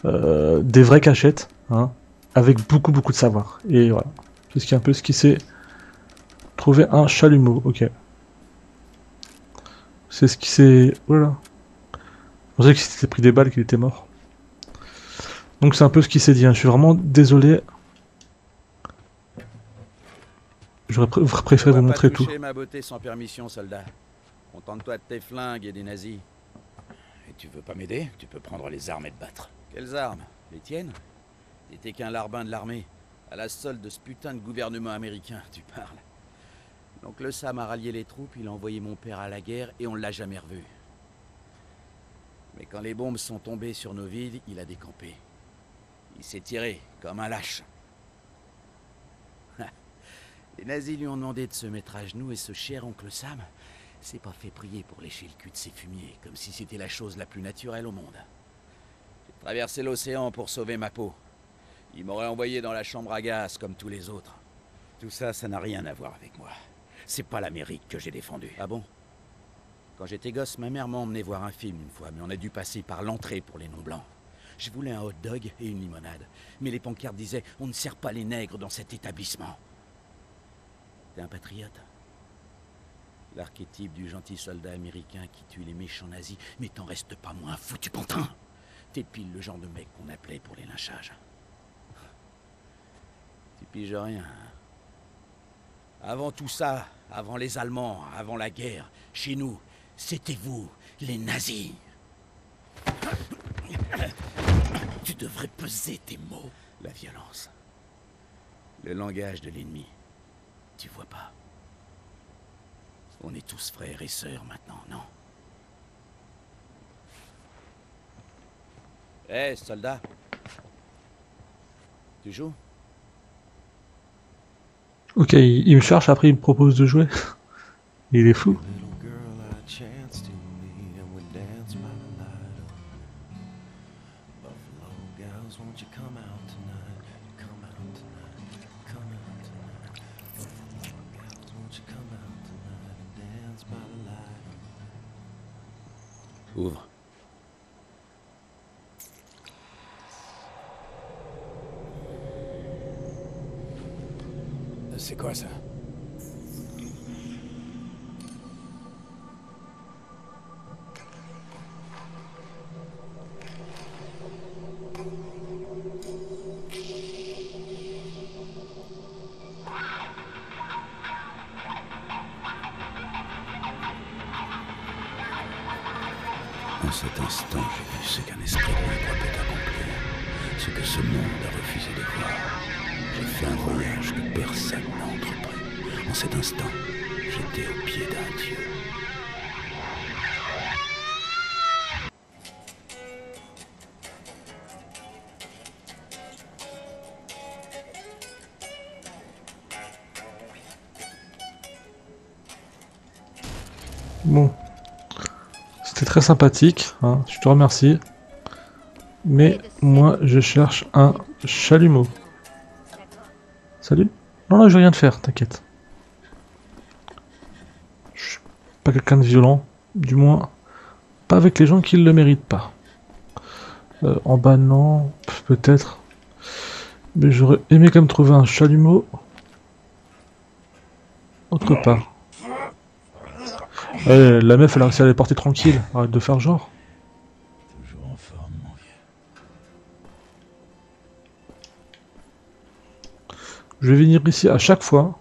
des vraies cachettes, hein, avec beaucoup de savoir. Et voilà. C'est un peu ce qui s'est trouvé un chalumeau, ok. C'est ce qui s'est... Voilà. On dirait qu'il s'était pris des balles, qu'il était mort. Donc c'est un peu ce qui s'est dit, hein. Je suis vraiment désolé. J'aurais préféré vous montrer tout. Ma beauté sans permission, soldat. Contente-toi de tes flingues et des nazis. Et tu veux pas m'aider? Tu peux prendre les armes et te battre. Quelles armes? Les tiennes? T'étais qu'un larbin de l'armée. À la solde de ce putain de gouvernement américain, tu parles. Donc le Sam a rallié les troupes, il a envoyé mon père à la guerre et on l'a jamais revu. Mais quand les bombes sont tombées sur nos villes, il a décampé. Il s'est tiré, comme un lâche. Les nazis lui ont demandé de se mettre à genoux et ce cher oncle Sam s'est pas fait prier pour lécher le cul de ses fumiers, comme si c'était la chose la plus naturelle au monde. J'ai traversé l'océan pour sauver ma peau. Il m'aurait envoyé dans la chambre à gaz comme tous les autres. Tout ça, ça n'a rien à voir avec moi. C'est pas l'Amérique que j'ai défendue. Ah bon? Quand j'étais gosse, ma mère m'a emmené voir un film une fois, mais on a dû passer par l'entrée pour les non-blancs. Je voulais un hot dog et une limonade, mais les pancartes disaient « On ne sert pas les nègres dans cet établissement ». T'es un patriote? L'archétype du gentil soldat américain qui tue les méchants nazis, mais t'en restes pas moins foutu pantin. T'es pile le genre de mec qu'on appelait pour les lynchages. Tu piges rien. Hein. Avant tout ça, avant les Allemands, avant la guerre, chez nous, c'était vous, les nazis. Tu devrais peser tes mots. La violence. Le langage de l'ennemi. Tu vois pas? On est tous frères et sœurs maintenant, non? Hé, soldat. Tu joues? Ok, il me cherche, après il me propose de jouer. Il est fou. Ouvre. C'est quoi ça? En cet instant, j'ai vu ce qu'un esprit de l'ombre peut accomplir, ce que ce monde a refusé de voir. J'ai fait un voyage que personne n'a entrepris. En cet instant, j'étais au pied d'un dieu. Bon. C'était très sympathique, hein, je te remercie. Mais moi, je cherche un chalumeau. Salut? Non, là, je vais rien te faire, t'inquiète. Je suis pas quelqu'un de violent, du moins, pas avec les gens qui le méritent pas. En bas, non, peut-être. Mais j'aurais aimé quand même trouver un chalumeau autre part. La meuf, elle a réussi à les porter tranquille, arrête de faire genre. Toujours en forme, mon vieux. Je vais venir ici à chaque fois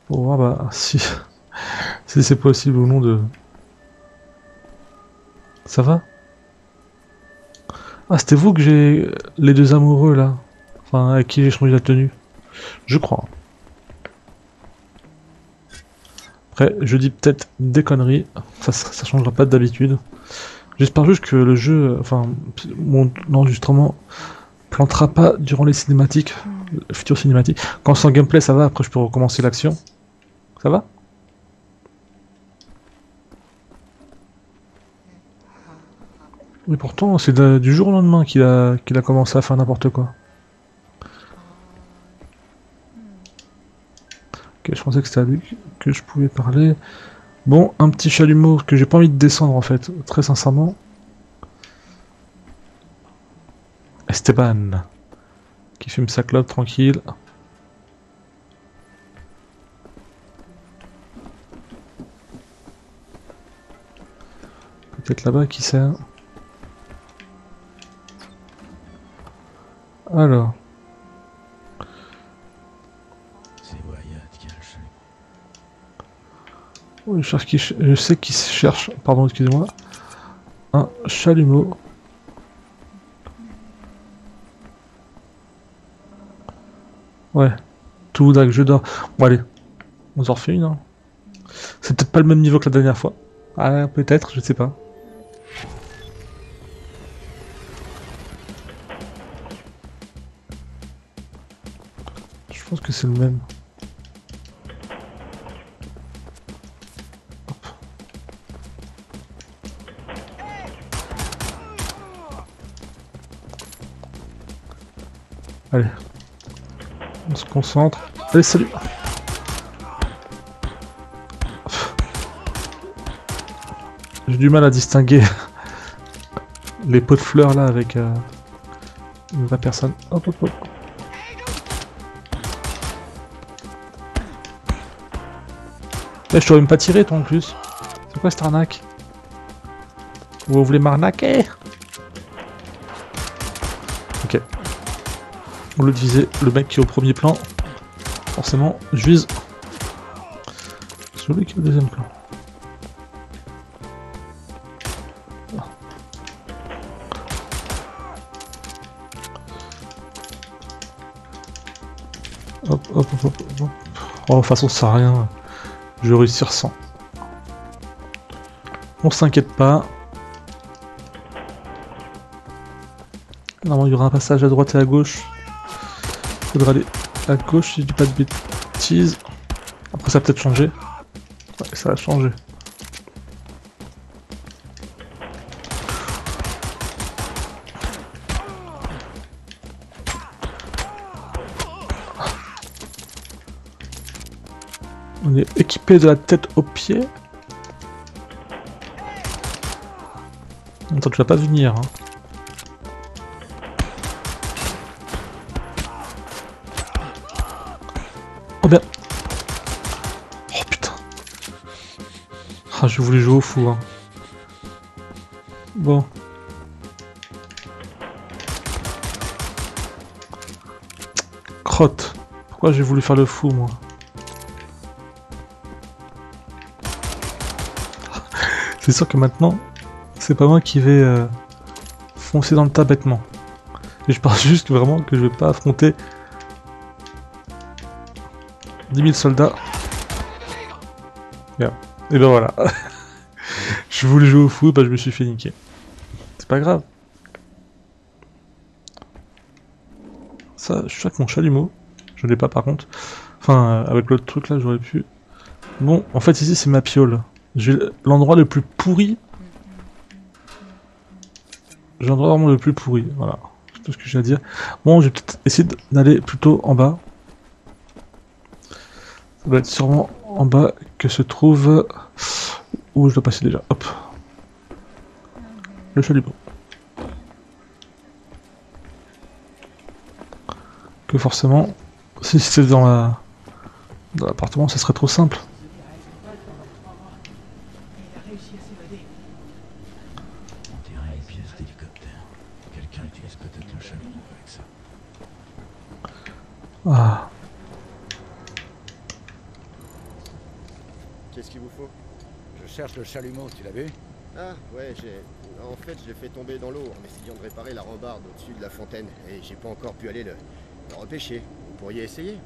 pour voir bah, si c'est possible ou non de... Ça va? Ah, c'était vous que j'ai... Les deux amoureux là. Enfin, avec qui j'ai changé la tenue. Je crois. Après, je dis peut-être des conneries. Ça changera pas d'habitude. J'espère juste que le jeu... Enfin, mon enregistrement plantera pas durant les cinématiques. Futur cinématique. Quand c'est en gameplay, ça va. Après, je peux recommencer l'action. Ça va? Oui, pourtant, c'est du jour au lendemain qu'il a commencé à faire n'importe quoi. Ok, je pensais que c'était à lui que je pouvais parler. Bon, un petit chalumeau que j'ai pas envie de descendre en fait, très sincèrement. Esteban, qui fume sa clope tranquille. Peut-être là-bas, qui sait. Alors. C'est Wyatt qui a le chalumeau. Oui, je sais qu'il cherche, pardon, excusez-moi, un chalumeau. Ouais, tout dac, je dors. Bon allez, on en refait une. Hein. C'est peut-être pas le même niveau que la dernière fois. Ah, peut-être, je sais pas. Je pense que c'est le même. Hop. Allez. On se concentre. Allez, salut! J'ai du mal à distinguer les pots de fleurs là avec une vraie personne. Hop hop hop. Eh, je t'aurais même pas tiré toi en plus. C'est quoi cette arnaque? Vous voulez m'arnaquer? Au lieu de viser le mec qui est au premier plan, forcément, je vise celui qui est au deuxième plan. Hop, hop, hop, hop, hop. Oh, de toute façon, ça sert à rien. Je vais réussir sans. On s'inquiète pas. Normalement, il y aura un passage à droite et à gauche. Il faudra aller à gauche si je dis pas de bêtises. Après, ça a peut-être changé. Ouais, ça a changé. On est équipé de la tête aux pieds. Attends, tu vas pas venir. Hein. Oh bien. Oh putain. Ah, je voulais jouer au fou. Hein. Bon. Crotte. Pourquoi j'ai voulu faire le fou, moi? C'est sûr que maintenant, c'est pas moi qui vais foncer dans le tas bêtement. Et je pense juste vraiment que je vais pas affronter 10 000 soldats. Bien. Et ben voilà. Je voulais jouer au fou, bah je me suis fait niquer. C'est pas grave. Ça, je suis avec mon chalumeau. Je l'ai pas par contre. Enfin, avec l'autre truc là, j'aurais pu. Bon, en fait ici c'est ma piole. J'ai l'endroit le plus pourri. J'ai l'endroit vraiment le plus pourri, voilà. C'est tout ce que j'ai à dire. Bon, je vais peut-être essayer d'aller plutôt en bas. Ça doit être sûrement en bas que se trouve... Où je dois passer déjà, hop. Le chalumeau. Que forcément, si c'était dans l'appartement, ça serait trop simple. Ah. Qu'est-ce qu'il vous faut? Je cherche le chalumeau, tu l'as vu? Ah, ouais, en fait, je l'ai fait tomber dans l'eau en essayant de réparer la rambarde au-dessus de la fontaine. Et j'ai pas encore pu aller le repêcher. Vous pourriez essayer?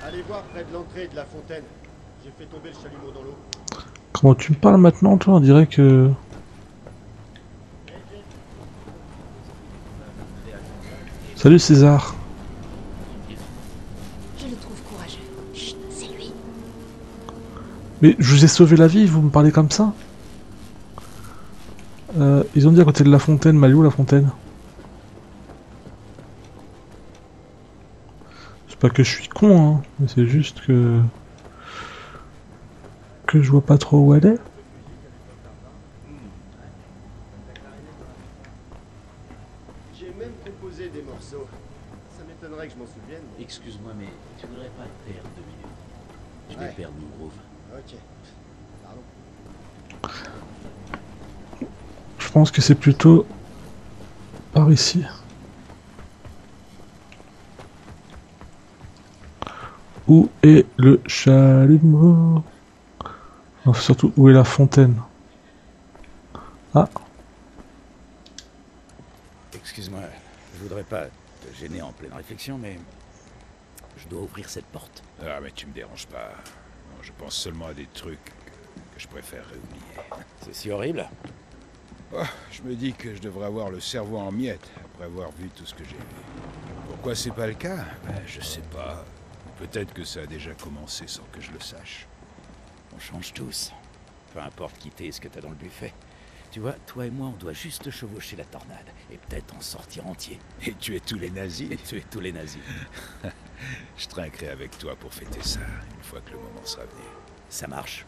Allez voir près de l'entrée de la fontaine. J'ai fait tomber le chalumeau dans l'eau. Comment tu me parles maintenant, toi? On dirait que... Salut César. Je le trouve courageux. Chut, c'est lui. Mais je vous ai sauvé la vie, vous me parlez comme ça? Ils ont dit à côté de la fontaine, mais elle est où la fontaine? C'est pas que je suis con, hein, mais c'est juste que je vois pas trop où elle est. J'ai même composé des morceaux. Ça m'étonnerait que je m'en souvienne. Mais... Excuse-moi, mais tu voudrais pas te taire 2 minutes? Je vais perdre mon groove. Ok. Pardon. Je pense que c'est plutôt par ici. Où est le chalumeau? Enfin, surtout, où est la fontaine? Ah. Excuse-moi, je voudrais pas te gêner en pleine réflexion, mais je dois ouvrir cette porte. Ah, mais tu me déranges pas. Non, je pense seulement à des trucs que je préférerais oublier. C'est si horrible? Oh, je me dis que je devrais avoir le cerveau en miettes après avoir vu tout ce que j'ai vu. Pourquoi c'est pas le cas? Ben, je sais pas. Peut-être que ça a déjà commencé sans que je le sache. On change tous. Peu importe qui t'es et ce que t'as dans le buffet. Tu vois, toi et moi, on doit juste chevaucher la tornade. Et peut-être en sortir entier. Et tuer tous les nazis. Et tuer tous les nazis. Je trinquerai avec toi pour fêter ça, une fois que le moment sera venu. Ça marche.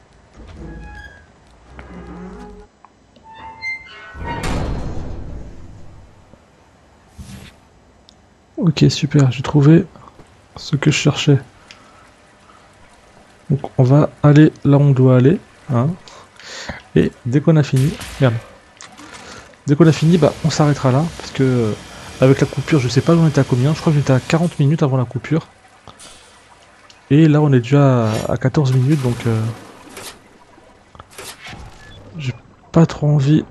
Ok, super, j'ai trouvé ce que je cherchais. Donc on va aller là où on doit aller. Hein. Et dès qu'on a fini... Merde. Dès qu'on a fini, bah on s'arrêtera là. Parce que Avec la coupure, je sais pas où on était à combien, je crois que j'étais à 40 minutes avant la coupure. Et là on est déjà à 14 minutes, donc j'ai pas trop envie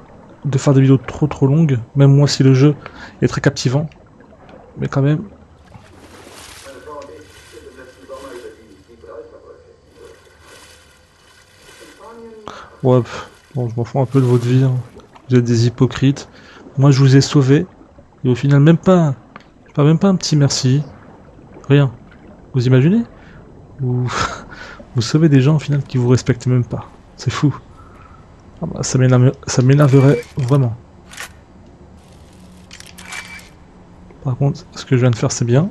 de faire des vidéos trop longues, même moi si le jeu est très captivant. Mais quand même... Ouais, bon, je m'en fous un peu de votre vie, hein. Vous êtes des hypocrites. Moi je vous ai sauvé, et au final même pas un petit merci. Rien. Vous imaginez? Vous sauvez des gens au final qui vous respectent même pas. C'est fou. Ah bah, ça m'énerverait vraiment. Par contre, ce que je viens de faire c'est bien.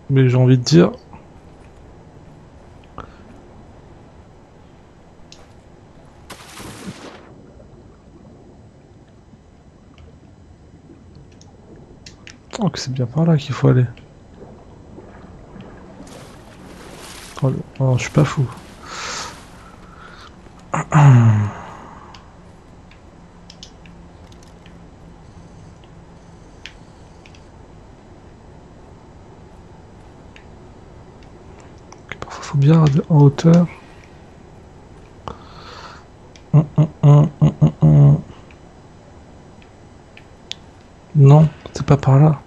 Mais j'ai envie de dire... Oh, que c'est bien par là qu'il faut aller. Oh, je suis pas fou. Parfois faut bien regarder en hauteur. Non, c'est pas par là.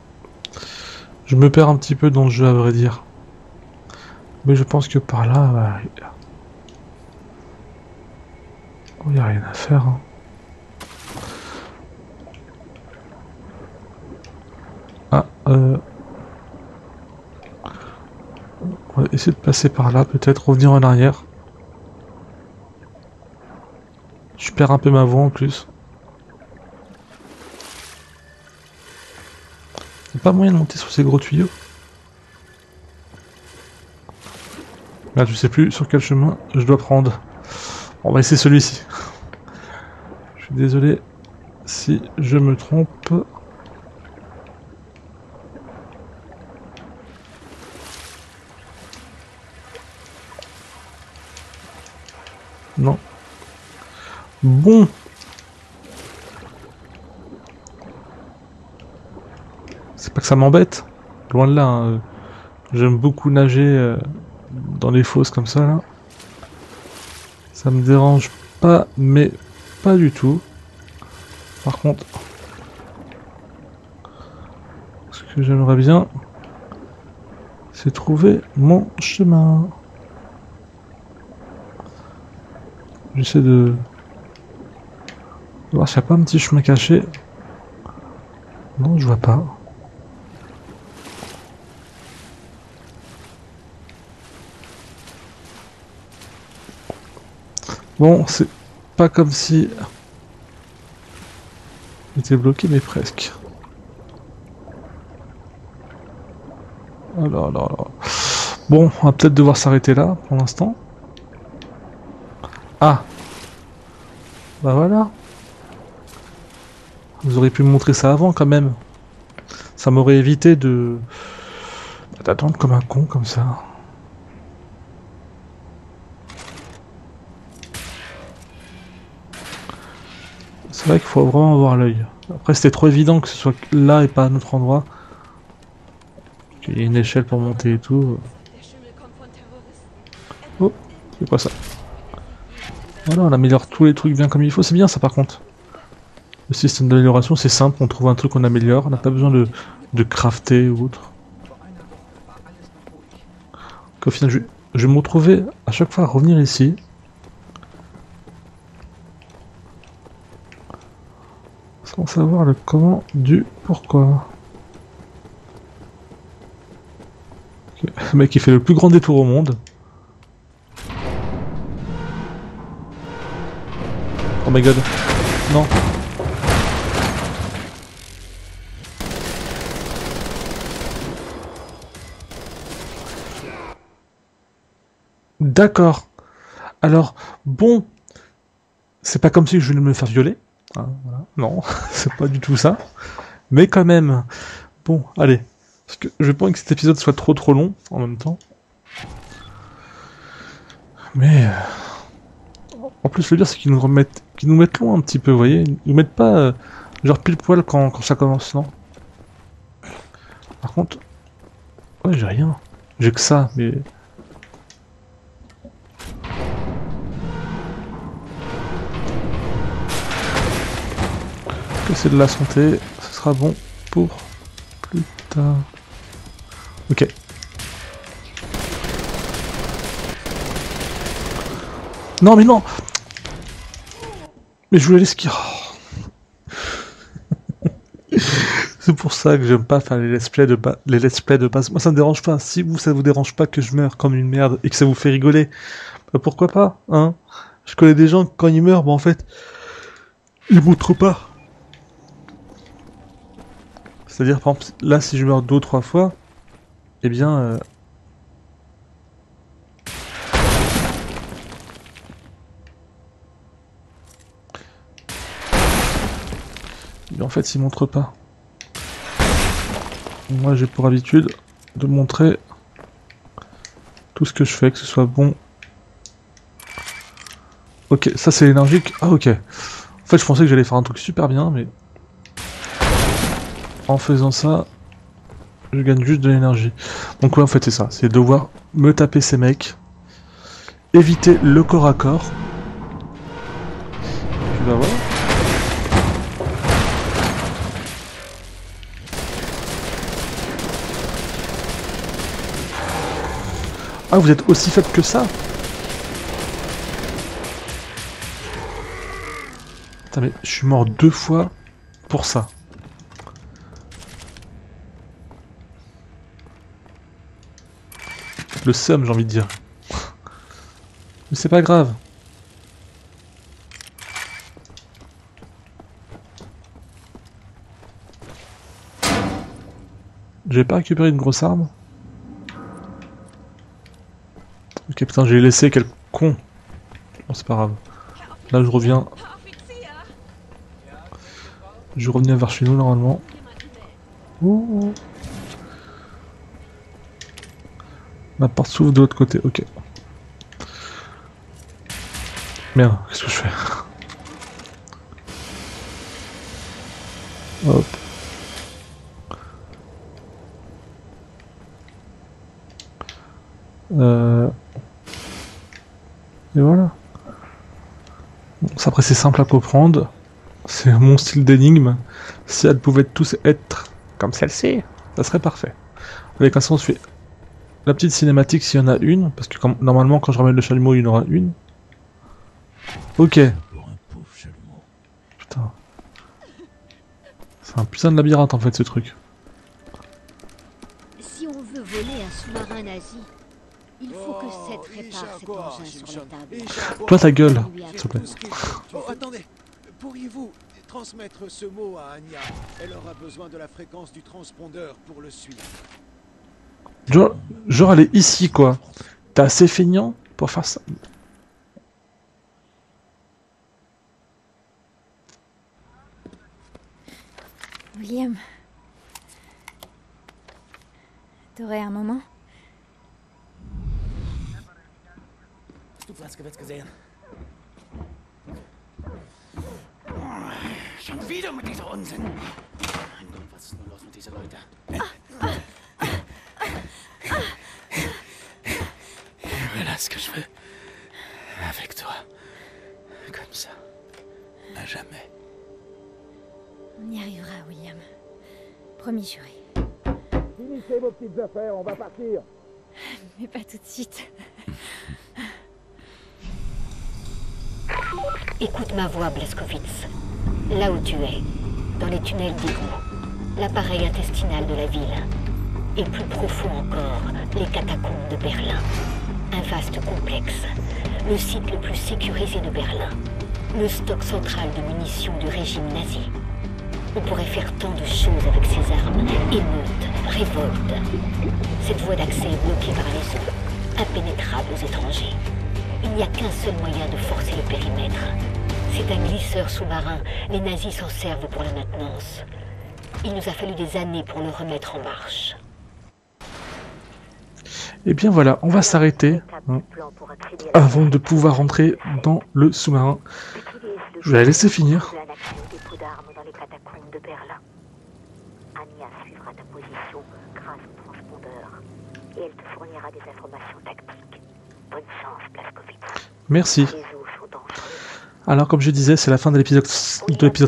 Je me perds un petit peu dans le jeu à vrai dire. Mais je pense que par là, bah, il n'y a rien à faire. Hein. Ah, on va essayer de passer par là, peut-être revenir en arrière. Je perds un peu ma voix en plus. Il n'y a pas moyen de monter sur ces gros tuyaux. Là, je sais plus sur quel chemin je dois prendre. On va essayer celui-ci. Je suis désolé si je me trompe. Non. Bon. C'est pas que ça m'embête. Loin de là. Hein. J'aime beaucoup nager dans les fosses comme ça là. Ça me dérange pas, mais pas du tout. Par contre, ce que j'aimerais bien, c'est trouver mon chemin. J'essaie de voir s'il n'y a pas un petit chemin caché. Non, je vois pas. Bon, c'est pas comme si... il était bloqué, mais presque. Alors. Bon, on va peut-être devoir s'arrêter là, pour l'instant. Ah! Bah voilà. Vous auriez pu me montrer ça avant, quand même. Ça m'aurait évité de... d'attendre comme un con, comme ça. C'est vrai qu'il faut vraiment avoir l'œil. Après c'était trop évident que ce soit là et pas à un autre endroit. Il y a une échelle pour monter et tout. Oh, c'est quoi ça? Voilà, on améliore tous les trucs bien comme il faut. C'est bien ça par contre. Le système d'amélioration c'est simple, on trouve un truc qu'on améliore. On n'a pas besoin de crafter ou autre. Donc, au final je vais me retrouver à chaque fois à revenir ici. Sans savoir le comment du pourquoi. Okay. Le mec il fait le plus grand détour au monde. Oh my god. Non. D'accord. Alors, bon. C'est pas comme si je voulais me faire violer. Ah, voilà. Non, c'est pas du tout ça. Mais quand même. Bon, allez. Parce que je veux pas que cet épisode soit trop long en même temps. Mais... en plus, le pire, c'est qu'ils nous remettent qu'ils nous mettent loin un petit peu, vous voyez. Ils nous mettent pas genre pile poil quand ça commence, non. Par contre... Ouais, j'ai rien. J'ai que ça, mais... Que c'est de la santé, ce sera bon pour plus tard. Ok. Non mais non. Mais je voulais l'esquiver. C'est pour ça que j'aime pas faire les let's play de base. Moi ça me dérange pas. Si vous ça vous dérange pas que je meure comme une merde et que ça vous fait rigoler, bah pourquoi pas, hein. Je connais des gens quand ils meurent, bah en fait, ils montrent pas. C'est-à-dire par exemple là si je meurs 2 ou 3 fois, eh bien mais en fait, il montre pas. Moi, j'ai pour habitude de montrer tout ce que je fais, que ce soit bon. Ok, ça c'est l'énergique. Ah ok. En fait, je pensais que j'allais faire un truc super bien, mais en faisant ça, je gagne juste de l'énergie. Donc ouais, en fait, c'est ça. C'est devoir me taper ces mecs, éviter le corps à corps. Puis bah voilà. Ah, vous êtes aussi faible que ça? Putain, mais je suis mort 2 fois pour ça. Le seum, j'ai envie de dire. Mais c'est pas grave. J'ai pas récupéré une grosse arme. Ok, putain, j'ai laissé, quel con. Bon, c'est pas grave. Là, je reviens. Je reviens vers chez nous, normalement. Ouh. La porte s'ouvre de l'autre côté, ok. Merde, qu'est-ce que je fais? Hop. Et voilà. Bon, après c'est simple à comprendre. C'est mon style d'énigme. Si elles pouvaient tous être comme celle-ci, ça serait parfait. Avec un sens, je fais la petite cinématique s'il y en a une, parce que normalement quand je ramène le chalumeau, il y en aura une. Ok. Putain. C'est un putain de labyrinthe en fait ce truc. Si on veut voler un sous-marin nazi, il faut que Seth répare cet engin sur la table. Toi ta gueule, s'il te plaît. Oh, attendez, pourriez-vous transmettre ce mot à Anya? Elle aura besoin de la fréquence du transpondeur pour le suivre. Genre elle est ici quoi. T'es assez feignant pour faire ça. William, t'aurais un moment? Du Platzgewitz gesehen. Schon wieder mit dieser Unsinn. Mein Gott, was ist nur los mit diesen Leuten? Voilà ce que je veux. Avec toi. Comme ça. À jamais. On y arrivera, William. Promis juré. Finissez vos petites affaires, on va partir. Mais pas tout de suite. Écoute ma voix, Blazkowicz. Là où tu es, dans les tunnels d'égout, l'appareil intestinal de la ville, et plus profond encore, les catacombes de Berlin. Un vaste complexe, le site le plus sécurisé de Berlin, le stock central de munitions du régime nazi. On pourrait faire tant de choses avec ces armes, émeutes, révoltes. Cette voie d'accès est bloquée par les eaux, impénétrable aux étrangers. Il n'y a qu'un seul moyen de forcer le périmètre. C'est un glisseur sous-marin. Les nazis s'en servent pour la maintenance. Il nous a fallu des années pour le remettre en marche. Et bien voilà, on va s'arrêter avant de pouvoir rentrer dans le sous-marin. Je vais la laisser finir. Un accès au dépôt d'armes dans les catacombes de Berlin. Anya suivra ta position grâce au transpondeur et elle te fournira des informations tactiques. Bonne chance, Blazkowicz. Merci. Les eaux sont dangereuses. Alors, comme je disais, c'est la fin de l'épisode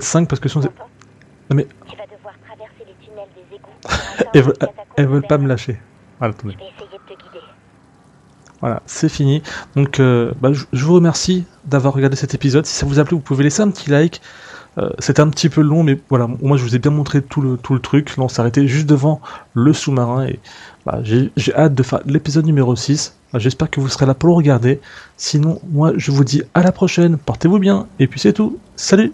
5 parce que sinon. Non mais. Tu vas devoir traverser les tunnels des égouts. Elles veulent pas me lâcher. Voilà, attendez. Je vais essayer de te guider. Voilà, c'est fini. Donc, je vous remercie d'avoir regardé cet épisode. Si ça vous a plu, vous pouvez laisser un petit like. C'était un petit peu long, mais voilà, moi je vous ai bien montré tout le truc. Là, on s'est arrêté juste devant le sous-marin et j'ai hâte de faire l'épisode numéro 6. J'espère que vous serez là pour le regarder. Sinon, moi je vous dis à la prochaine. Portez-vous bien et puis c'est tout. Salut!